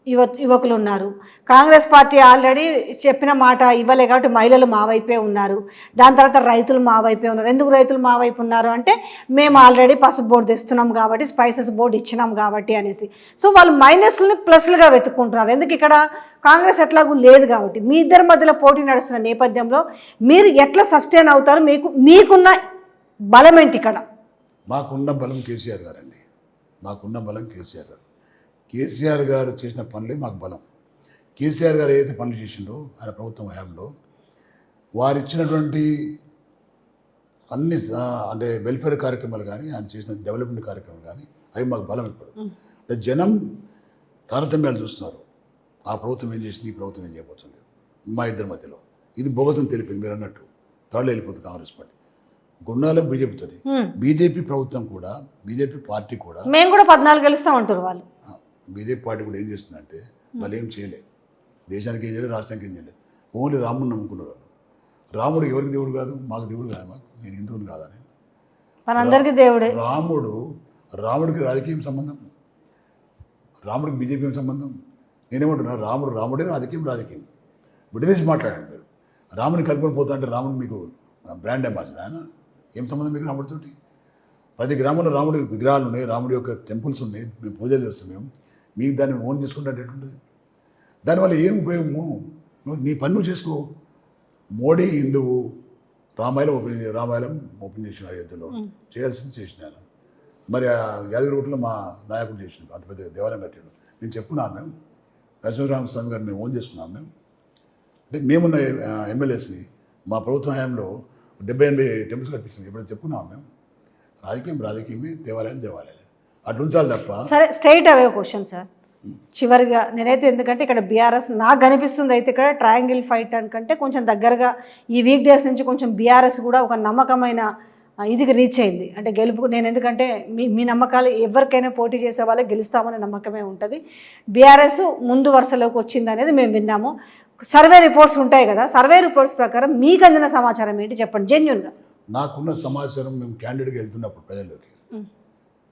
యువకులు ఉన్నారు. కాంగ్రెస్ పార్టీ ఆల్రెడీ చెప్పిన మాట ఇవ్వలే కాబట్టి మహిళలు మా వైపే ఉన్నారు. దాని తర్వాత రైతులు మా వైపే ఉన్నారు. ఎందుకు రైతులు మా వైపు ఉన్నారు అంటే మేము ఆల్రెడీ పసుపు బోర్డు తెస్తున్నాం కాబట్టి, స్పైసెస్ బోర్డు ఇచ్చినాం కాబట్టి అనేసి. సో వాళ్ళు మైనస్ని ప్లస్లుగా వెతుక్కుంటున్నారు. ఎందుకు ఇక్కడ కాంగ్రెస్ ఎట్లాగూ లేదు కాబట్టి. మీ ఇద్దరి మధ్యలో పోటీ నడుస్తున్న నేపథ్యంలో మీరు ఎట్లా సస్టైన్ అవుతారు? మీకున్న బలం ఏంటి ఇక్కడ? మాకున్న బలం కేసీఆర్ గారండి. మాకున్న బలం కేసీఆర్ గారు. కేసీఆర్ గారు చేసిన పనులే మాకు బలం. కేసీఆర్ గారు ఏదైతే పనులు చేసిండో ఆయన ప్రభుత్వం హయాంలో వారు ఇచ్చినటువంటి అన్ని అంటే వెల్ఫేర్ కార్యక్రమాలు కానీ, ఆయన చేసిన డెవలప్మెంట్ కార్యక్రమాలు కానీ అవి మాకు బలం. ఇప్పుడు అంటే జనం తారతమ్యాలు చూస్తున్నారు. ఆ ప్రభుత్వం ఏం చేసింది, ఈ ప్రభుత్వం ఏం చేయబోతుంది మా ఇద్దరి మధ్యలో. ఇది బోగతం తెలిపింది. మీరు అన్నట్టు త్వరలో వెళ్ళిపోతుంది కాంగ్రెస్ పార్టీ. గుండాలం బీజేపీతో. బీజేపీ ప్రభుత్వం కూడా, బీజేపీ పార్టీ కూడా, మేము కూడా 14 గెలుస్తాం అంటారు వాళ్ళు. బీజేపీ పార్టీ కూడా ఏం చేస్తుందంటే వాళ్ళు ఏం చేయలేదు. దేశానికి ఏం చేయలేదు, రాష్ట్రానికి ఏం చేయలేదు. ఓన్లీ రాముడిని నమ్ముకున్నారు. రాముడు ఎవరికి దేవుడు కాదు, మాకు దేవుడు కాదు. మాకు నేను హిందువుని కాదా? నేను మనందరికీ దేవుడే. రాముడికి రాజకీయం సంబంధం, రాముడికి బీజేపీ ఏం సంబంధం? నేనేమంటున్నా, రాముడే, రాజకీయం విడదీసి మాట్లాడండి. మీరు రాముని కలుపుకొని పోతా అంటే రాముడు మీకు బ్రాండ్ అంబాసిడర్ ఆయన? ఏం సంబంధం మీకు రాముడితోటి? 10 గ్రామాల్లో రాముడి విగ్రహాలు ఉన్నాయి, రాముడి యొక్క టెంపుల్స్ ఉన్నాయి, మేము పూజలు చేస్తాం. మీకు దాన్ని ఓన్ చేసుకుంటే ఎట్లుంటుంది? దానివల్ల ఏం ఉపయోగము? నీ పని నువ్వు చేసుకో. మోడీ హిందువు, రామాయణం ఓపెన్ చేసిన అయోధ్యలో చేయాల్సింది చేసినాను. మరి ఆ యాదగిరిగుట్టలో మా నాయకుడు చేసిన అంత పెద్ద దేవాలయం కట్టాడు. నేను చెప్పుకున్నాను, మేము నరసింహరామస్వామి గారిని మేము ఓన్ చేస్తున్నాం. మేము అంటే మేమున్న ఎమ్మెల్యేస్ని మా ప్రభుత్వ హయాంలో 70-80 టెంపుల్స్ కట్టించాం. ఎప్పుడైనా చెప్పుకున్నాం మేము. రాజకీయమే, దేవాలయాలు అట్లా ఉంచాలి తప్ప. సరే, స్ట్రైట్ అవే క్వశ్చన్ సార్. చివరిగా నేనైతే, ఎందుకంటే ఇక్కడ బీఆర్ఎస్ నాకు కనిపిస్తుంది అయితే ఇక్కడ ట్రయాంగిల్ ఫైట్ అనుకంటే కొంచెం దగ్గరగా ఈ వీక్ డేస్ నుంచి కొంచెం బీఆర్ఎస్ కూడా ఒక నమ్మకమైన ఇదికి రీచ్ అయింది. అంటే గెలుపు, నేను ఎందుకంటే మీ నమ్మకాలు ఎవరికైనా పోటీ చేసే వాళ్ళే గెలుస్తామనే నమ్మకమే ఉంటుంది. బీఆర్ఎస్ ముందు వరుసలోకి వచ్చింది అనేది మేము విన్నాము. సర్వే రిపోర్ట్స్ ఉంటాయి కదా, సర్వే రిపోర్ట్స్ ప్రకారం మీకు అందిన సమాచారం ఏంటి చెప్పండి జెన్యూన్గా. నాకున్న సమాచారం, మేము క్యాండిడేట్గా వెళ్తున్నప్పుడు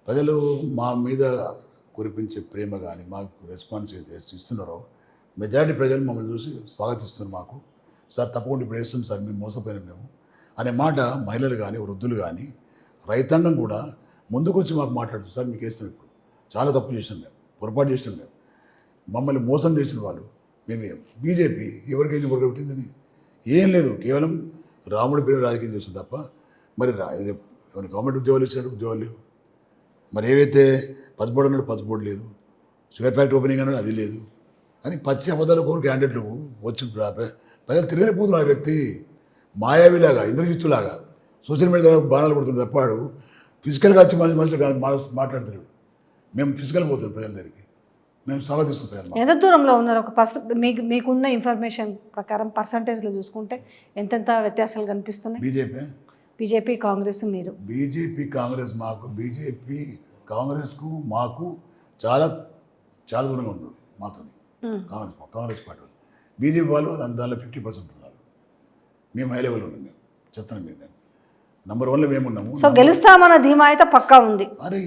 ప్రజలు మా మీద కురిపించే ప్రేమ కానీ, మాకు రెస్పాన్స్ అయితే ఇస్తున్నారో, మెజారిటీ ప్రజలు మమ్మల్ని చూసి స్వాగతిస్తున్నారు. మాకు సార్ తప్పకుండా ఇప్పుడు వేస్తాం సార్, మేము మోసపోయినాం మేము అనే మాట మహిళలు కానీ, వృద్ధులు కానీ, రైతాంగం కూడా ముందుకొచ్చి మాకు మాట్లాడుతుంది. సార్ మీకు వేస్తాం, ఇప్పుడు చాలా తప్పు చేసినాం, మేము పొరపాటు చేసినాం, మేము మమ్మల్ని మోసం చేసిన వాళ్ళు మేము. బీజేపీ ఎవరికైనా పొరగబెట్టిందని ఏం లేదు, కేవలం రాముడి పేరు రాజకీయం చేస్తుంది తప్ప. మరి గవర్నమెంట్ ఉద్యోగాలు ఇచ్చాడు, ఉద్యోగాలు లేవు. మరి ఏవైతే పసుబోర్డు అన్నాడు, పసుబోర్డు లేదు. షుగర్ ఫ్యాక్టరీ ఓపెనింగ్ అన్నాడు, అది లేదు. అని పచ్చి అబద్ధాలు కోరు క్యాండిడేట్లు వచ్చి ప్రజలు తిరగలేకపోతున్నారు. ఆ వ్యక్తి మాయావిలాగా, ఇంద్రజిత్తులాగా సోషల్ మీడియా బాణాలు పడుతుంది తప్పాడు. ఫిజికల్గా వచ్చి మనుషులు మాట్లాడుతున్నాడు. మేము ఫిజికల్ పోతున్నాం ప్రజల దగ్గరికి, మేము స్వాగతిస్తున్నాం. ఎంత దూరంలో ఉన్నారు? ఒక మీకున్న ఇన్ఫర్మేషన్ ప్రకారం పర్సంటేజ్లో చూసుకుంటే ఎంతెంత వ్యత్యాసాలు కనిపిస్తున్నాయి? బీజేపీ కాంగ్రెస్ మీరు? బీజేపీ కాంగ్రెస్ మాకు, బీజేపీ కాంగ్రెస్కు మాకు చాలా చాలా దూరంగా ఉన్నారు మాతో. కాంగ్రెస్ పార్టీ వాళ్ళు, బీజేపీ వాళ్ళు దానిలో 50% ఉన్నారు. మేము హై లెవెల్ ఉన్నాం. మేము చెప్తాను, మేము నెంబర్ 1లో మేము ఉన్నాము. సో గెలుస్తామన్న ధీమా అయితే పక్కా ఉంది. అరే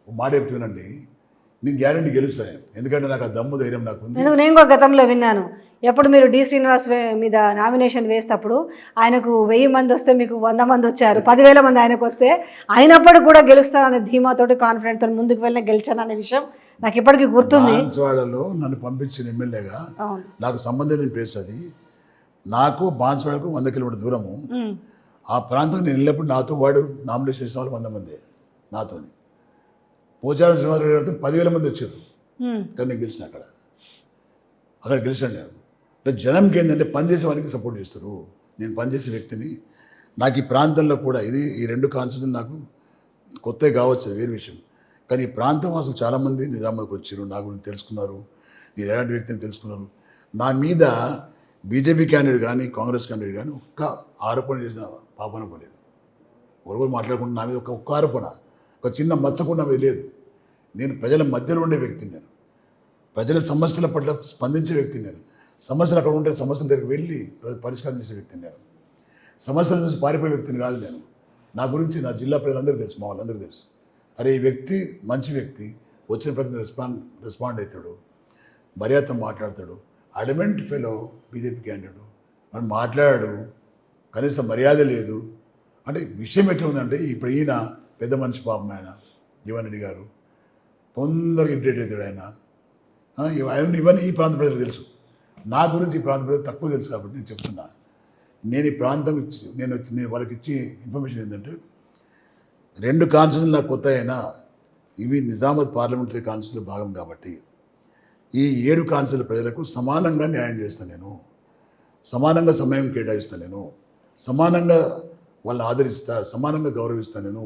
మాట చెప్తున్నానండి, నేను గ్యారంటీ గెలుస్తాను. ఎందుకంటే నాకు ఆ దమ్ము ధైర్యం నాకు ఉంది. నేను కూడా గతంలో విన్నాను, ఎప్పుడు మీరు డి శ్రీనివాస్ మీద నామినేషన్ వేసేటప్పుడు ఆయనకు 1000 మంది వస్తే మీకు 100 మంది వచ్చారు, 10,000 మంది ఆయనకు వస్తే అయినప్పటికీ కూడా గెలుస్తాననే ధీమాతోటి కాన్ఫిడెంట్తో ముందుకు వెళ్ళిన గెలిచాను అనే విషయం నాకు ఇప్పటికీ గుర్తుంది. బాన్స్వాడలో నన్ను పంపించిన ఎమ్మెల్యేగా నాకు సంబంధం లేని ప్లేస్ అది. నాకు బాన్స్వాడకు 100 కిలోమీటర్ దూరము. ఆ ప్రాంతం నేను వెళ్ళినప్పుడు నాతో వాడు నామినేషన్ చేసిన వాళ్ళు 100 మంది నాతో. పోచారం శ్రీనివాసరావు గారితో 10,000 మంది వచ్చారు. కానీ నేను గెలిచిన అక్కడ గెలిచాను నేను. అంటే జనంకి ఏంటంటే పనిచేసే వాళ్ళకి సపోర్ట్ చేస్తారు. నేను పనిచేసే వ్యక్తిని. నాకు ఈ ప్రాంతంలో కూడా ఈ 2 కాన్స్టిట్యూన్సీలు నాకు కొత్తగా కావచ్చు, అది వేరే విషయం. కానీ ఈ ప్రాంతం అసలు చాలామంది నిజామాబాద్కి వచ్చారు, నా గురించి తెలుసుకున్నారు, నేను ఎలాంటి వ్యక్తిని తెలుసుకున్నారు. నా మీద బీజేపీ క్యాండిడేట్ కానీ, కాంగ్రెస్ క్యాండిడేట్ కానీ ఒక్క ఆరోపణ చేసిన పాపన పోలేదు. ఎవరు మాట్లాడకుండా నా మీద ఒక్క ఆరోపణ, ఒక చిన్న మచ్చకుండా లేదు. నేను ప్రజల మధ్యలో ఉండే వ్యక్తిని. నేను ప్రజల సమస్యల పట్ల స్పందించే వ్యక్తిని. నేను సమస్యలు అక్కడ ఉంటే సమస్యల దగ్గరికి వెళ్ళి పరిష్కారం చేసే వ్యక్తిని. నేను సమస్యల నుంచి పారిపోయే వ్యక్తిని కాదు. నేను నా గురించి నా జిల్లా ప్రజలందరూ తెలుసు, మా వాళ్ళందరూ తెలుసు. అరే ఈ వ్యక్తి మంచి వ్యక్తి, వచ్చిన ప్రతి రెస్పాండ్ అవుతాడు. మర్యాదతో మాట్లాడతాడు. అడమెంట్ ఫెలో బీజేపీ క్యాండిడేట్ మనం మాట్లాడాడు, కనీసం మర్యాద లేదు. అంటే విషయం ఎట్లా ఉందంటే ఇప్పుడు ఈయన పెద్ద మనిషి పాపం ఆయన జీవన్ రెడ్డి గారు తొందరగా ఇరిటేట్ అవుతాడు ఆయన. ఇవన్నీ ఈ ప్రాంత ప్రజలకు తెలుసు. నా గురించి ఈ ప్రాంత ప్రజలకు తక్కువ తెలుసు కాబట్టి నేను చెప్తున్నా. నేను ఈ ప్రాంతం నేను వాళ్ళకి ఇచ్చే ఇన్ఫర్మేషన్ ఏంటంటే 2 కాన్స్టిట్యూన్సీలు నాకు కొత్త అయినా ఇవి నిజామాబాద్ పార్లమెంటరీ కాన్స్టిట్యూన్సీలో భాగం కాబట్టి ఈ 7 కాన్స్టిట్యూన్సీల ప్రజలకు సమానంగా న్యాయం చేస్తాను నేను, సమానంగా సమయం కేటాయిస్తాను నేను, సమానంగా వాళ్ళని ఆదరిస్తా, సమానంగా గౌరవిస్తాను నేను.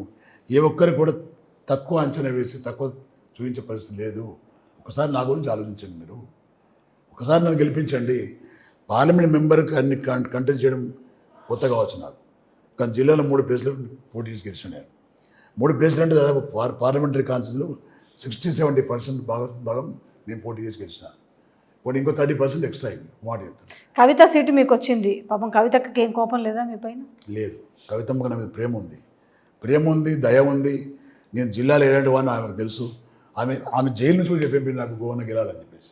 ఏ ఒక్కరికి కూడా తక్కువ అంచనా వేసి తక్కువ చూపించే పరిస్థితి లేదు. ఒకసారి నా గురించి ఆలోచించండి మీరు, ఒకసారి నన్ను గెలిపించండి. పార్లమెంట్ మెంబర్కి అన్ని కంటెస్ట్ చేయడం కొత్త కావచ్చు నాకు, కానీ జిల్లాలో 3 ప్లేస్లు పోటీ చేసి గెలిచాను నేను. 3 ప్లేస్లు అంటే దాదాపు పార్లమెంటరీ కాన్స్టిట్యూన్సీలో 60-70% భాగం నేను పోటీ చేసి గెలిచిన. ఇప్పుడు ఇంకో 30% ఎక్స్ట్రా అయింది. మాట చెప్తాను. కవిత సీటు మీకు వచ్చింది, పాపం కవితకి ఏం కోపం లేదా మీ పైన? లేదు, కవితమ్మకు నా మీద ప్రేమ ఉంది, దయ ఉంది. నేను జిల్లాలో ఎలాంటి వాడిని ఆమెకు తెలుసు. ఆమె జైలు నుంచి కూడా చెప్పి నాకు గోవన్న గెలాలని చెప్పేసి,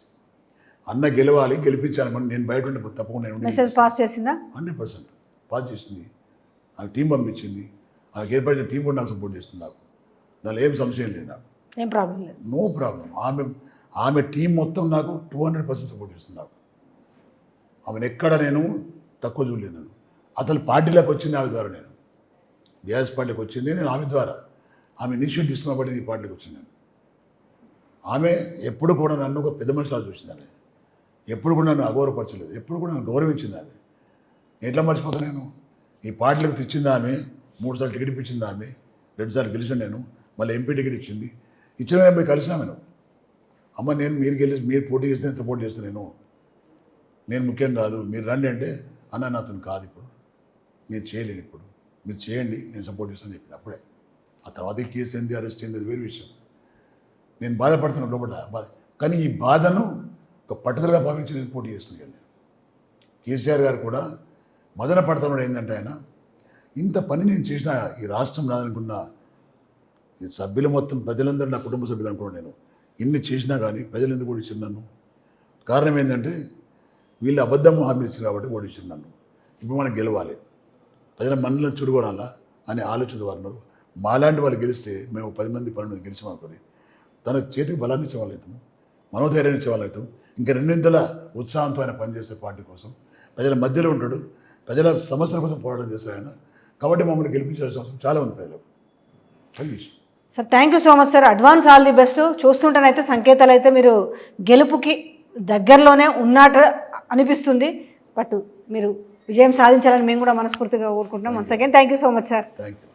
అన్న గెలవాలి, గెలిపించాలని. నేను బయట ఉండి తప్పకుండా మెసేజ్ పాస్ చేసిందా? 100% పాస్ చేసింది. ఆమె టీం పంపించింది, ఆమెకు ఏర్పడిన టీం కూడా నాకు సపోర్ట్ చేస్తుంది. నాకు దానిలో ఏం సంశయం లేదు, నాకు ఏం ప్రాబ్లం లేదు, నో ప్రాబ్లం. ఆమె టీం మొత్తం నాకు 200% సపోర్ట్ చేస్తుంది. నాకు ఆమెను ఎక్కడ నేను తక్కువ చూడలేదు. నేను అసలు పార్టీలోకి వచ్చింది ఆమె ద్వారా, నేను బీఆర్ఎస్ పార్టీకి వచ్చింది నేను ఆమె ద్వారా. ఆమె ఇనిషియేటివ్ తీసుకున్న బట్టి ఈ పార్టీకి వచ్చింది నేను. ఆమె ఎప్పుడు కూడా నన్ను ఒక పెద్ద మనిషిలా చూసింది. ఆమె ఎప్పుడు కూడా నన్ను అగౌరవపరచలేదు, ఎప్పుడు కూడా నన్ను గౌరవించింది. ఆమె ఎట్లా మర్చిపోతాను నేను? ఈ పార్టీలకు తెచ్చింది ఆమె, 3 సార్లు టికెట్ ఇప్పించింది ఆమె, 2 సార్లు గెలిచాను నేను, మళ్ళీ ఎంపీ టికెట్ ఇచ్చింది. ఇచ్చిన ఎంపీ కలిసినా నేను, అమ్మ నేను మీరు పోటీ చేస్తే నేను సపోర్ట్ చేస్తాను, నేను ముఖ్యం కాదు, మీరు రండి అంటే, అన్న నాతో కాదు, ఇప్పుడు నేను చేయలేను, ఇప్పుడు మీరు చేయండి, నేను సపోర్ట్ చేస్తాను చెప్పింది. అప్పుడే ఆ తర్వాత ఈ కేసు ఏంది, అరెస్ట్ అయింది, అది వేరే విషయం. నేను బాధపడుతున్నాను లోపల బాధ, కానీ ఈ బాధను ఒక పట్టుదలగా భావించి నేను పోటీ చేస్తున్నాను. కేసీఆర్ గారు కూడా మదన పడుతున్నాడు. ఏంటంటే ఆయన ఇంత పని నేను చేసిన ఈ రాష్ట్రం రాదనుకున్న ఈ సభ్యులు మొత్తం ప్రజలందరూ నా కుటుంబ సభ్యులు అనుకున్నాను. నేను ఇన్ని చేసినా కానీ ప్రజలు ఎందుకు ఓడించారు నన్ను? కారణం ఏంటంటే వీళ్ళు అబద్ధం హామీ ఇచ్చారు కాబట్టి ఓడించారు నన్ను. ఇప్పుడు మనం గెలవాలి, ప్రజల మనల్ని చురుగొనాలా అనే ఆలోచన వారు. మాలాంటి వాళ్ళు గెలిస్తే మేము 10 మంది 12 మంది గెలిచామనుకొని తన చేతికి బలాన్ని ఇచ్చేవాళ్ళవుతాము, మనోధైర్యాన్ని ఇచ్చేవాళ్ళవుతాం. ఇంకా 2 ఉత్సాహంతో ఆయన పనిచేసే పార్టీ కోసం ప్రజల మధ్యలో ఉంటాడు, ప్రజల సమస్యల కోసం పోరాటం చేస్తారు ఆయన. కాబట్టి మమ్మల్ని గెలిపించాల్సిన అవసరం చాలా ఉంది ప్రజలకు. అది విషయం. Sir thank you so much sir, advance all the best. చూస్తుంటేనైతే సంకేతాలు అయితే మీరు గెలుపుకి దగ్గరలోనే ఉన్నట్టు అనిపిస్తుంది. బట్ మీరు విజయం సాధించాలని మేము కూడా మనస్ఫూర్తిగా కోరుకుంటున్నాం. Once again thank you so much sir. Thank you.